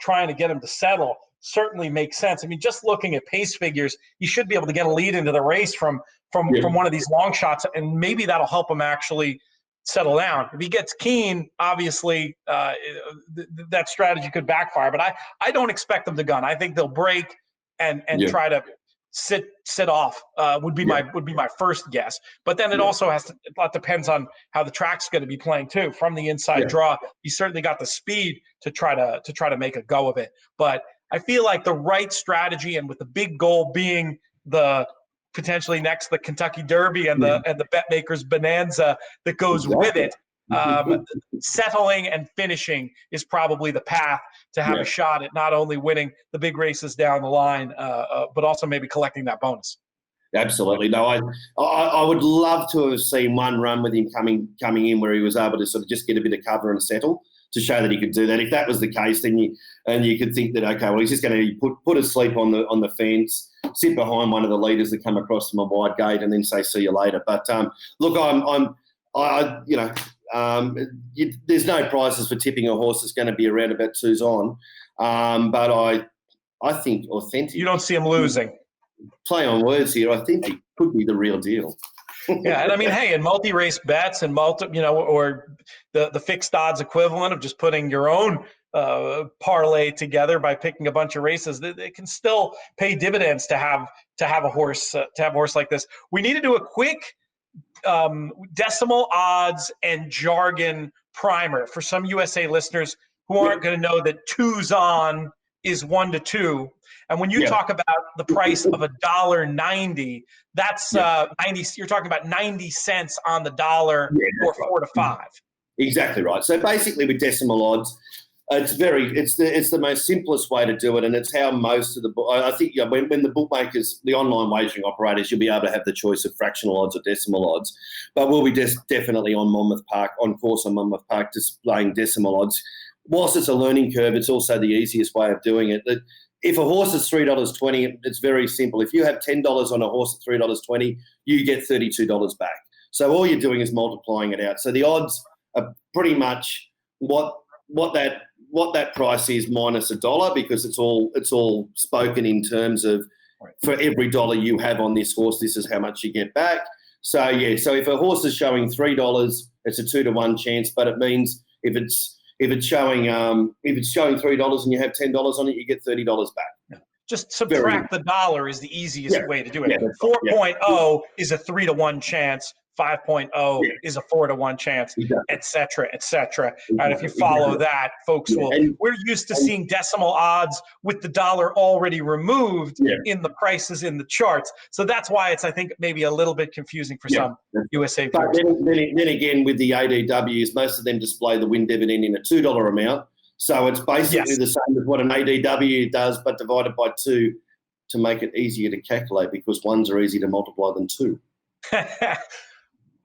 Speaker 3: trying to get him to settle certainly makes sense. I mean, just looking at pace figures, you should be able to get a lead into the race from one of these long shots, and maybe that'll help him actually settle down. If he gets keen, obviously that strategy could backfire. But I don't expect them to gun. I think they'll break and try to sit off. Would be my first guess. But then it also depends on how the track's going to be playing too. From the inside draw, he certainly got the speed to try to make a go of it. But I feel like the right strategy, and with the big goal being the potentially next the Kentucky Derby and the Betmakers Bonanza that goes with it, settling and finishing is probably the path to have a shot at not only winning the big races down the line, but also maybe collecting that bonus.
Speaker 4: Absolutely. No, I would love to have seen one run with him coming in where he was able to sort of just get a bit of cover and settle, to show that he could do that. If that was the case, then you could think that, okay, well, he's just going to put asleep on the fence, sit behind one of the leaders that come across from a wide gate, and then say, see you later. But look, there's no prizes for tipping a horse that's going to be around about 2's on. But I think Authentic.
Speaker 3: You don't see him losing.
Speaker 4: Play on words here. I think he could be the real deal.
Speaker 3: Yeah, and I mean, hey, in multi-race bets and or the fixed odds equivalent of just putting your own parlay together by picking a bunch of races, they can still pay dividends to have a horse like this. We need to do a quick decimal odds and jargon primer for some USA listeners who aren't going to know that 2's on is 1-2. And when you talk about the price of $1.90, that's 90. You're talking about 90 cents on the dollar, or 4 to 5. Exactly
Speaker 4: right. So basically, with decimal odds, it's the most simplest way to do it, and it's how most of I think when the bookmakers, the online wagering operators, you'll be able to have the choice of fractional odds or decimal odds. But we'll be definitely on Monmouth Park, displaying decimal odds. Whilst it's a learning curve, it's also the easiest way of doing it. If a horse is $3.20, it's very simple. If you have $10 on a horse at $3.20, you get $32 back. So all you're doing is multiplying it out. So the odds are pretty much what that price is minus $1, because it's all spoken in terms of, for every dollar you have on this horse, this is how much you get back. So if a horse is showing $3, it's a 2-to-1 chance, but it means if it's showing $3 and you have $10 on it, you get $30 back.
Speaker 3: Yeah. Just subtract the dollar is the easiest way to do it. 4.0 is a 3-to-1 chance. 5.0 is a 4-to-1 chance, et cetera, et cetera. And if you follow that, folks we're used to seeing decimal odds with the dollar already removed in the prices in the charts. So that's why it's, I think, maybe a little bit confusing for some USA viewers.
Speaker 4: But then again, with the ADWs, most of them display the win dividend in a $2 amount. So it's basically the same as what an ADW does, but divided by 2 to make it easier to calculate, because ones are easy to multiply than 2.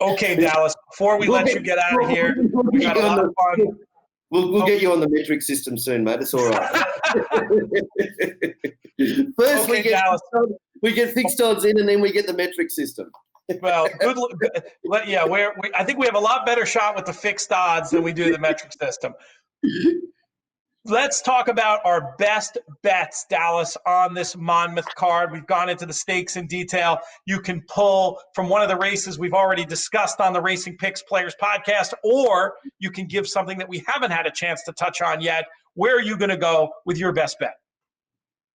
Speaker 3: Okay, Dallas, before we let you get out of here, we got a lot of fun.
Speaker 4: We'll get you on the metric system soon, mate. It's all right. First, we get fixed odds in, and then we get the metric system.
Speaker 3: Well, good. I think we have a lot better shot with the fixed odds than we do the metric system. Let's talk about our best bets, Dallas, on this Monmouth card. We've gone into the stakes in detail. You can pull from one of the races we've already discussed on the Racing Picks Players podcast, or you can give something that we haven't had a chance to touch on yet. Where are you going to go with your best bet?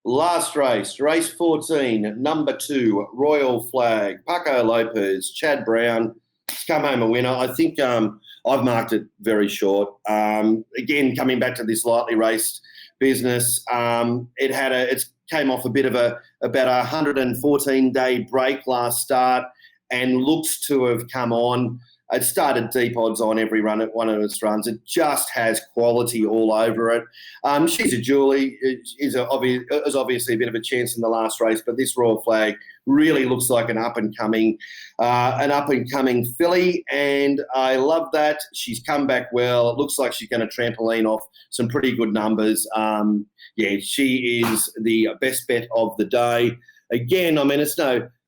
Speaker 4: Last race, race 14, number 2, Royal Flag, Paco Lopez, Chad Brown. It's come home a winner. I think I've marked it very short. Again, coming back to this lightly raced business, it came off a bit of about 114-day break last start, and looks to have come on. It started deep odds on every run at one of its runs. It just has quality all over it. She's a Julie. Is obviously a bit of a chance in the last race, but this Royal Flag really looks like an up and coming filly, and I love that. She's come back well. It looks like she's going to trampoline off some pretty good numbers. She is the best bet of the day. Again, I mean,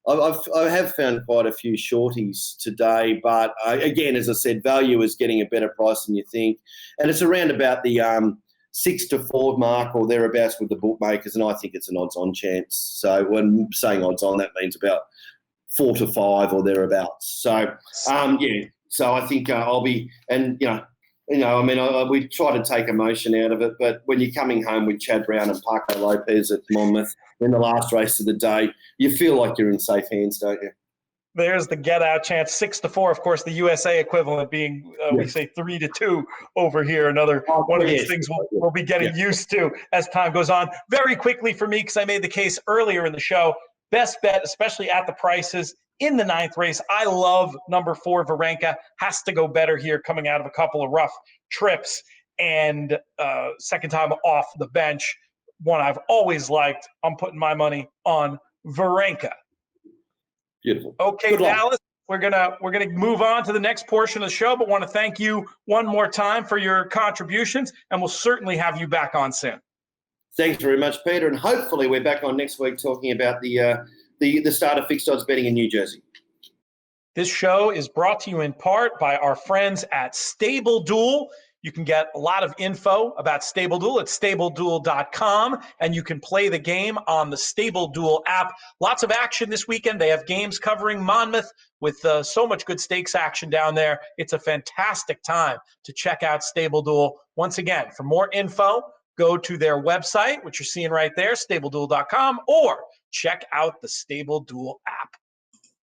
Speaker 4: I have found quite a few shorties today, but again, as I said, value is getting a better price than you think, and it's around about the 6-4 mark or thereabouts with the bookmakers, and I think it's an odds-on chance. So when saying odds-on, that means about 4-5 or thereabouts. So so I think I'll be, and we try to take emotion out of it, but when you're coming home with Chad Brown and Paco Lopez at Monmouth in the last race of the day, you feel like you're in safe hands, don't you?
Speaker 3: There's the get-out chance, 6-4. Of course, the USA equivalent being, we say 3-2 over here. Another one of these things we'll be getting used to as time goes on. Very quickly for me, because I made the case earlier in the show, best bet, especially at the prices, in the 9th race. I love number 4, Varenka. Has to go better here, coming out of a couple of rough trips, and second time off the bench. One I've always liked. I'm putting my money on Varenka.
Speaker 4: Beautiful.
Speaker 3: Okay, Dallas, we're gonna move on to the next portion of the show, but want to thank you one more time for your contributions, and we'll certainly have you back on soon.
Speaker 4: Thanks very much, Peter, and hopefully we're back on next week talking about the start of fixed odds betting in New Jersey.
Speaker 3: This show is brought to you in part by our friends at Stable Duel. You can get a lot of info about Stable Duel at StableDuel.com, and you can play the game on the Stable Duel app. Lots of action this weekend. They have games covering Monmouth with so much good stakes action down there. It's a fantastic time to check out Stable Duel. Once again, for more info, go to their website, which you're seeing right there, StableDuel.com, or check out the Stable Duel app.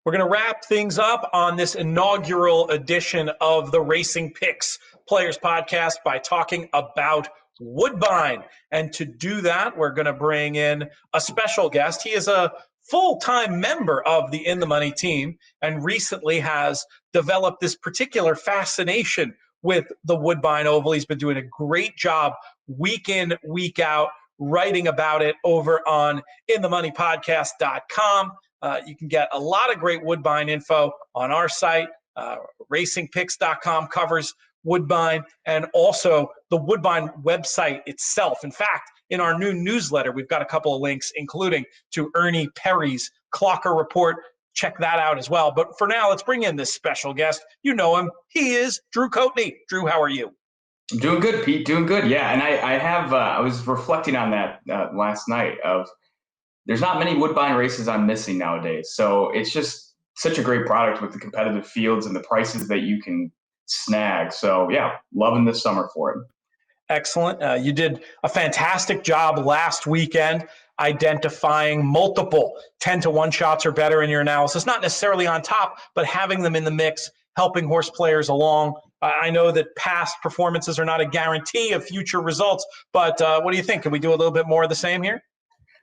Speaker 3: We're going to wrap things up on this inaugural edition of the Racing Picks Players Podcast by talking about Woodbine. And to do that, we're going to bring in a special guest. He is a full-time member of the In the Money team and recently has developed this particular fascination with the Woodbine Oval. He's been doing a great job week in, week out, writing about it over on inthemoneypodcast.com. You can get a lot of great Woodbine info on our site. RacingPicks.com covers Woodbine, and also the Woodbine website itself. In fact, in our new newsletter, we've got a couple of links, including to Ernie Perry's Clocker Report. Check that out as well. But for now, let's bring in this special guest. You know him. He is Drew Coatney. Drew, how are you?
Speaker 5: I'm doing good, Pete. Doing good. Yeah, and I was reflecting on that last night of there's not many Woodbine races I'm missing nowadays. So it's just such a great product with the competitive fields and the prices that you can snag. So yeah, loving this summer for it.
Speaker 3: Excellent. You did a fantastic job last weekend identifying multiple 10-to-1 shots or better in your analysis, not necessarily on top, but having them in the mix, helping horse players along. I know that past performances are not a guarantee of future results, but what do you think? Can we do a little bit more of the same here?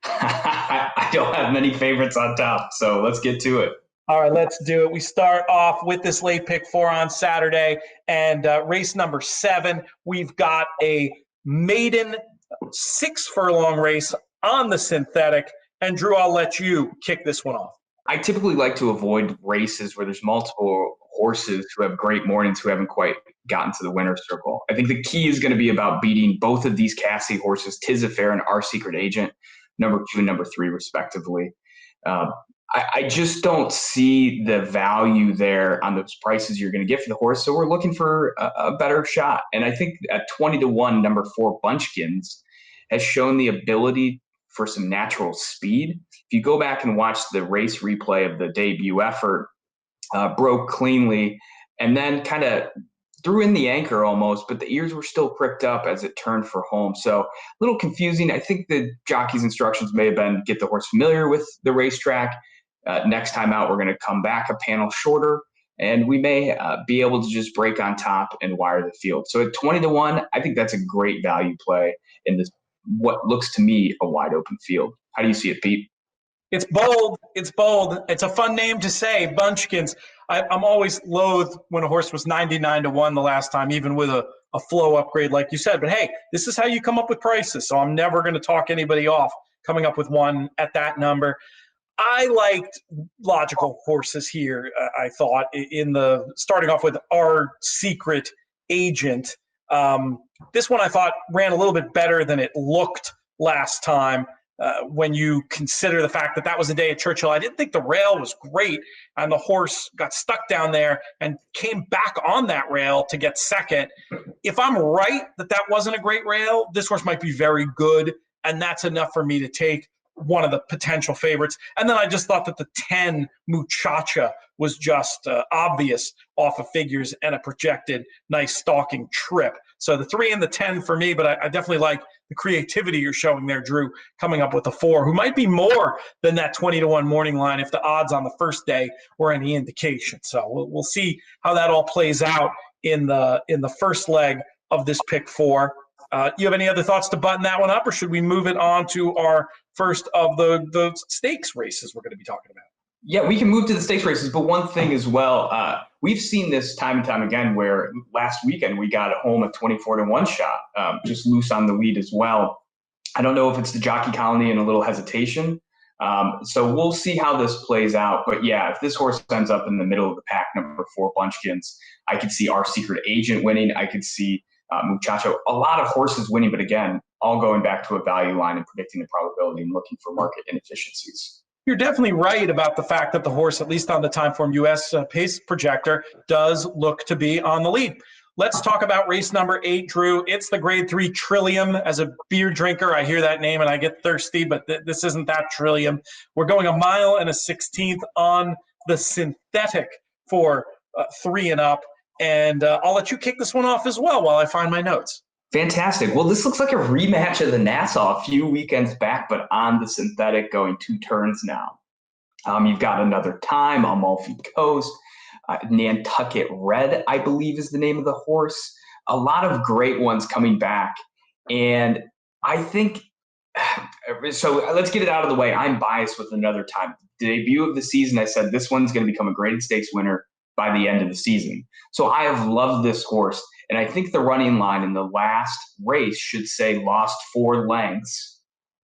Speaker 5: I don't have many favorites on top, so let's get to it.
Speaker 3: All right, let's do it. We start off with this late pick 4 on Saturday, and race number 7. We've got a maiden 6-furlong race on the synthetic. And Drew, I'll let you kick this one off.
Speaker 5: I typically like to avoid races where there's multiple horses who have great mornings who haven't quite gotten to the winner's circle. I think the key is going to be about beating both of these Cassie horses, Tis Affair and Our Secret Agent, number 2 and number 3, respectively. I just don't see the value there on those prices you're going to get for the horse. So we're looking for a better shot. And I think at 20-1, number 4, Bunchkins, has shown the ability for some natural speed. If you go back and watch the race replay of the debut effort, broke cleanly and then kind of threw in the anchor almost, but the ears were still pricked up as it turned for home. So a little confusing. I think the jockey's instructions may have been get the horse familiar with the racetrack. Next time out, we're going to come back a panel shorter, and we may be able to just break on top and wire the field. So at 20-1, I think that's a great value play in this, what looks to me a wide open field. How do you see it, Pete?
Speaker 3: It's bold. It's bold. It's a fun name to say, Bunchkins. I'm always loath when a horse was 99-1 the last time, even with a flow upgrade like you said. But hey, this is how you come up with prices. So I'm never going to talk anybody off coming up with one at that number. I liked logical horses here, I thought, in the starting off with Our Secret Agent. This one I thought ran a little bit better than it looked last time. When you consider the fact that that was the day at Churchill. I didn't think the rail was great, and the horse got stuck down there and came back on that rail to get second. If I'm right that that wasn't a great rail, this horse might be very good, and that's enough for me to take one of the potential favorites. And then I just thought that the 10 Muchacha was just obvious off of figures and a projected nice stalking trip. So the 3 and the 10 for me, but I definitely like the creativity you're showing there, Drew, coming up with the 4, who might be more than that 20-1 morning line if the odds on the first day were any indication. So we'll see how that all plays out in the first leg of this pick 4. You have any other thoughts to button that one up, or should we move it on to our first of the stakes races we're going to be talking about?
Speaker 5: Yeah, we can move to the stakes races, but one thing as well, we've seen this time and time again where last weekend we got home a 24-1 shot, just loose on the lead as well. I don't know if it's the jockey colony and a little hesitation. So we'll see how this plays out. But yeah, if this horse ends up in the middle of the pack, number 4, Bunchkins, I could see Our Secret Agent winning. I could see Muchacho, a lot of horses winning, but again, all going back to a value line and predicting the probability and looking for market inefficiencies.
Speaker 3: You're definitely right about the fact that the horse, at least on the Timeform US pace projector, does look to be on the lead. Let's talk about race number 8, Drew. It's the Grade 3 Trillium. As a beer drinker, I hear that name and I get thirsty, but this isn't that Trillium. We're going 1 mile and a 16th on the synthetic for 3 and up. And I'll let you kick this one off as well while I find my notes.
Speaker 5: Fantastic. Well, this looks like a rematch of the Nassau a few weekends back, but on the synthetic, going 2 turns now. You've got Another Time, Amalfi Coast, Nantucket Red, I believe is the name of the horse. A lot of great ones coming back. And I think, so let's get it out of the way. I'm biased with Another Time. The debut of the season, I said this one's going to become a graded stakes winner by the end of the season. So I have loved this horse. And I think the running line in the last race should say lost 4 lengths,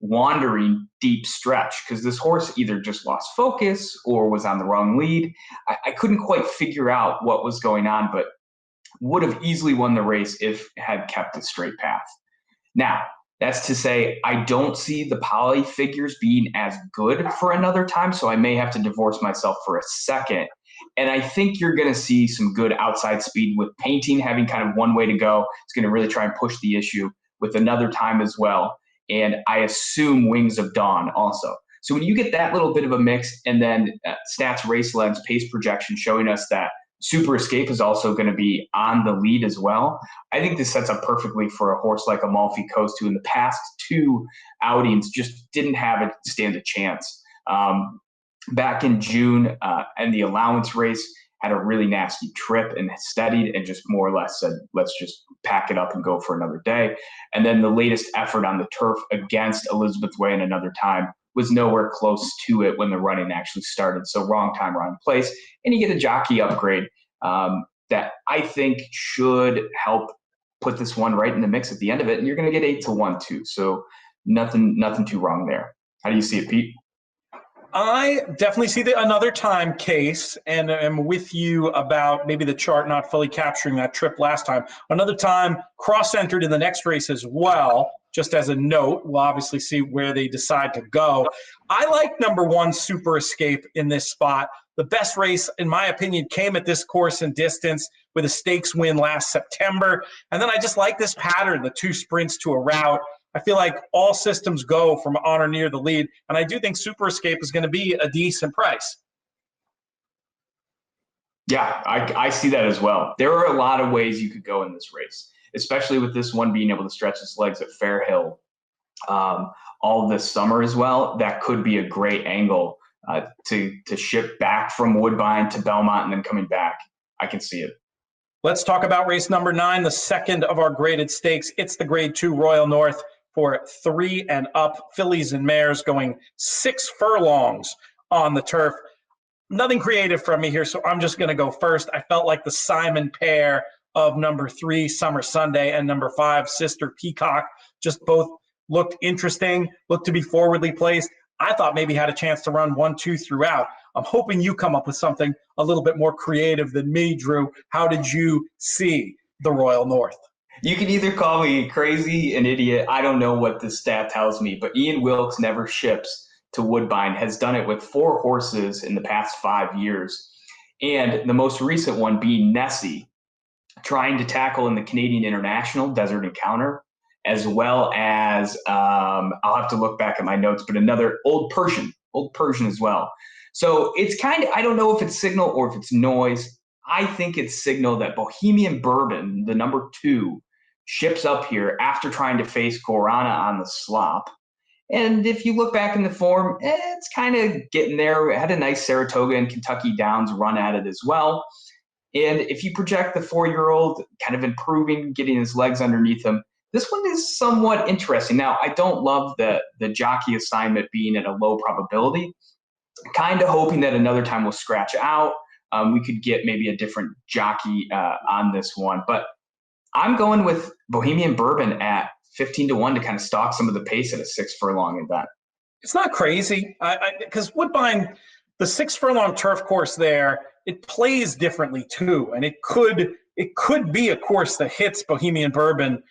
Speaker 5: wandering deep stretch, because this horse either just lost focus or was on the wrong lead. I couldn't quite figure out what was going on, but would have easily won the race if it had kept a straight path. Now, that's to say, I don't see the poly figures being as good for Another Time, so I may have to divorce myself for a second. And I think you're going to see some good outside speed with Painting having kind of one way to go. It's going to really try and push the issue with Another Time as well. And I assume Wings of Dawn also. So when you get that little bit of a mix and then Stats Race Lens pace projection showing us that Super Escape is also going to be on the lead as well. I think this sets up perfectly for a horse like Amalfi Coast, who in the past 2 outings just didn't have it stand a chance. Back in June, and the allowance race, had a really nasty trip and steadied and just more or less said, let's just pack it up and go for another day. And then the latest effort on the turf against Elizabeth Way in Another Time was nowhere close to it when the running actually started. So wrong time, wrong place. And you get a jockey upgrade that I think should help put this one right in the mix at the end of it. And you're going to get 8-1 too. So nothing too wrong there. How do you see it, Pete?
Speaker 3: I definitely see the Another Time case, and am with you about maybe the chart not fully capturing that trip last time. Another Time cross-entered in the next race as well, just as a note. We'll obviously see where they decide to go. I like number 1, Super Escape, in this spot. The best race, in my opinion, came at this course and distance with a stakes win last September. And then I just like this pattern, the 2 sprints to a route. I feel like all systems go from on or near the lead, and I do think Super Escape is going to be a decent price.
Speaker 5: Yeah, I see that as well. There are a lot of ways you could go in this race, especially with this one being able to stretch its legs at Fairhill all this summer as well. That could be a great angle to ship back from Woodbine to Belmont and then coming back. I can see it.
Speaker 3: Let's talk about race number 9, the second of our graded stakes. It's the Grade 2 Royal North for 3 and up fillies and mares going 6 furlongs on the turf. Nothing creative from me here, so I'm just going to go first. I felt like the Simon pair of number 3, Summer Sunday, and number 5, Sister Peacock, just both looked interesting, looked to be forwardly placed. I thought maybe had a chance to run 1-2 throughout. I'm hoping you come up with something a little bit more creative than me, Drew. How did you see the Royal North?
Speaker 5: You can either call me crazy, an idiot. I don't know what this stat tells me, but Ian Wilkes never ships to Woodbine, has done it with 4 horses in the past 5 years. And the most recent one being Nessie, trying to tackle in the Canadian International Desert Encounter, as well as, I'll have to look back at my notes, but another Old Persian as well. So it's kind of, I don't know if it's signal or if it's noise. I think it's signal that Bohemian Bourbon, the number 2, ships up here after trying to face Corona on the slop. And if you look back in the form, it's kind of getting there. It had a nice Saratoga and Kentucky Downs run at it as well. And if you project the 4-year-old kind of improving, getting his legs underneath him, this one is somewhat interesting. Now, I don't love the jockey assignment being at a low probability. Kind of hoping that Another Time will scratch out. We could get maybe a different jockey on this one. But I'm going with Bohemian Bourbon at 15-1 to kind of stalk some of the pace at a 6 furlong event.
Speaker 3: It's not crazy because Woodbine, the 6 furlong turf course there, it plays differently too. And it could be a course that hits Bohemian Bourbon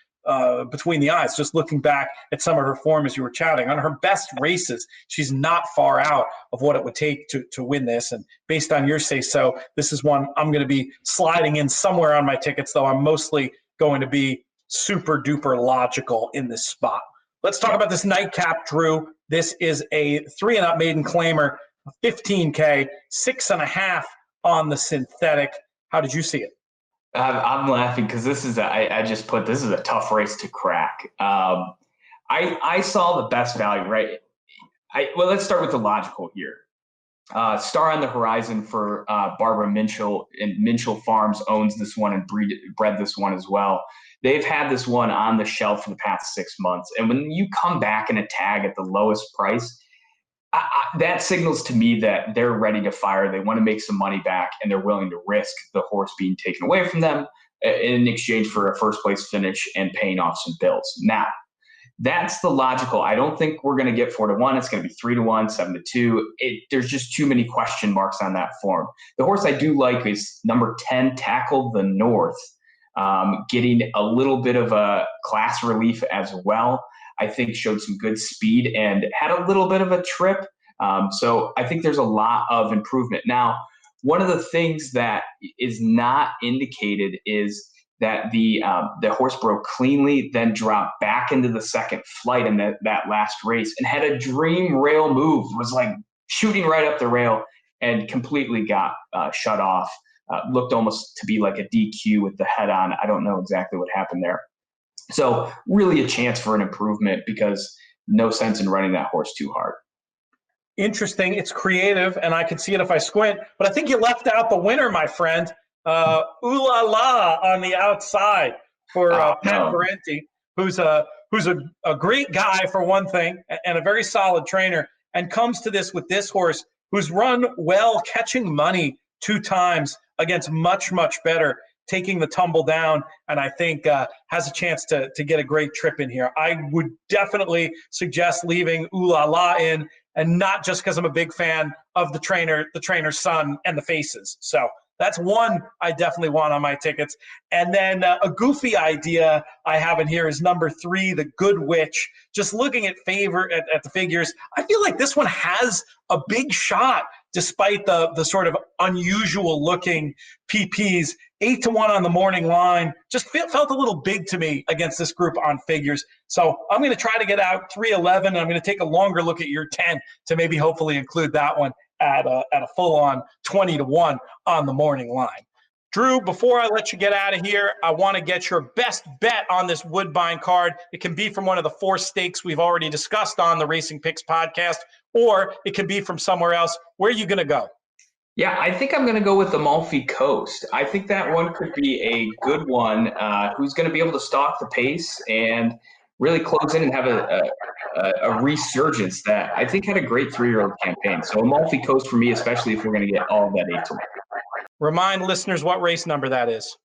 Speaker 3: between the eyes. Just looking back at some of her form as you were chatting, on her best races, she's not far out of what it would take to win this. And based on your say so, this is one I'm going to be sliding in somewhere on my tickets, though I'm mostly going to be super duper logical in this spot. Let's talk about this nightcap, Drew. This is a 3 and up maiden claimer, 15K, 6.5 on the synthetic. How did you see it?
Speaker 5: I'm laughing because this is this is a tough race to crack. I saw the best value, right? Well, let's start with the logical here. Star on the Horizon for Barbara Minchell, and Minchell Farms owns this one and bred this one as well. They've had this one on the shelf for the past 6 months. And when you come back in a tag at the lowest price, that signals to me that they're ready to fire. They want to make some money back, and they're willing to risk the horse being taken away from them in exchange for a first place finish and paying off some bills. Now, that's the logical. I don't think we're going to get 4-1. It's going to be 3-1, 7-2. There's just too many question marks on that form. The horse I do like is number 10, Tackle the North, getting a little bit of a class relief as well. I think showed some good speed and had a little bit of a trip. So I think there's a lot of improvement. Now, one of the things that is not indicated is that the horse broke cleanly, then dropped back into the second flight in that last race and had a dream rail move, was like shooting right up the rail and completely got shut off Looked almost to be like a DQ with the head on. I don't know exactly what happened there. So really a chance for an improvement, because no sense in running that horse too hard.
Speaker 3: Interesting. It's creative, and I can see it if I squint. But I think you left out the winner, my friend. Ooh La La on the outside for Pat Parenti, who's a great guy for one thing, and a very solid trainer, and comes to this with this horse who's run well, catching money 2 times against much, much better, taking the tumble down, and I think has a chance to get a great trip in here. I would definitely suggest leaving Ooh La La in, and not just because I'm a big fan of the trainer's son, and the faces. So that's one I definitely want on my tickets. And then a goofy idea I have in here is number 3, the Good Witch. Just looking at the figures, I feel like this one has a big shot despite the sort of unusual looking PPs. 8-1 on the morning line just felt a little big to me against this group on figures. So I'm going to try to get out 3-11, and I'm going to take a longer look at your 10 to maybe hopefully include that one at a full-on 20-1 on the morning line. Drew, before I let you get out of here, I want to get your best bet on this Woodbine card. It can be from one of the 4 stakes we've already discussed on the Racing Picks podcast, or it can be from somewhere else. Where are you going to go?
Speaker 5: Yeah, I think I'm going to go with the Amalfi Coast. I think that one could be a good one. Who's going to be able to stalk the pace and really close in and have a resurgence that I think had a great 3-year-old campaign. So Amalfi Coast for me, especially if we're going to get all of that 8-1.
Speaker 3: Remind listeners what race number that is.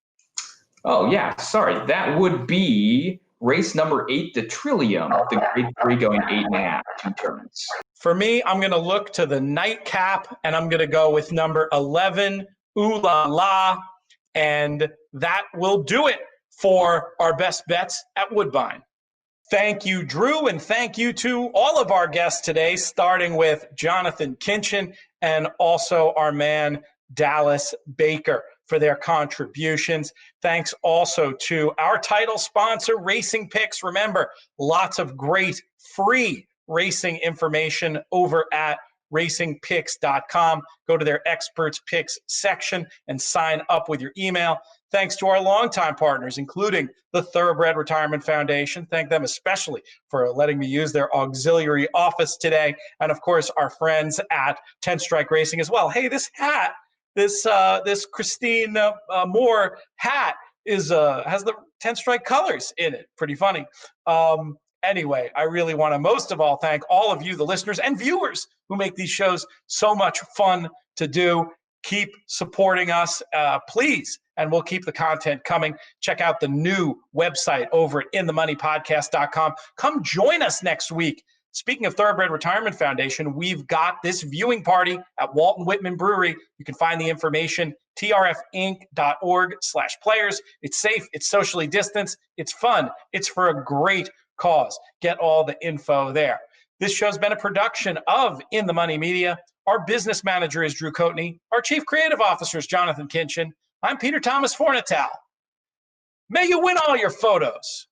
Speaker 5: Oh, yeah. Sorry. That would be race number 8, the Trillium, the grade 3 going 8.5, 2 turns.
Speaker 3: For me, I'm going to look to the nightcap, and I'm going to go with number 11, Ooh La La, and that will do it for our best bets at Woodbine. Thank you, Drew, and thank you to all of our guests today, starting with Jonathan Kinchin and also our man, Dallas Baker, for their contributions. Thanks also to our title sponsor, Racing Picks. Remember, lots of great free racing information over at racingpicks.com. Go to their experts picks section and sign up with your email. Thanks to our longtime partners, including the Thoroughbred Retirement Foundation. Thank them especially for letting me use their auxiliary office today. And of course, our friends at 10 Strike Racing as well. Hey, this hat, this Christine Moore hat has the 10 Strike colors in it. Pretty funny. Anyway, I really want to most of all thank all of you, the listeners and viewers, who make these shows so much fun to do. Keep supporting us, please, and we'll keep the content coming. Check out the new website over at inthemoneypodcast.com. Come join us next week. Speaking of Thoroughbred Retirement Foundation, we've got this viewing party at Walton Whitman Brewery. You can find the information, trfinc.org/players. It's safe, it's socially distanced, it's fun, it's for a great cause. Get all the info there. This show's been a production of In the Money Media. Our business manager is Drew Coatney. Our chief creative officer is Jonathan Kinchin. I'm Peter Thomas Fornatal. May you win all your photos.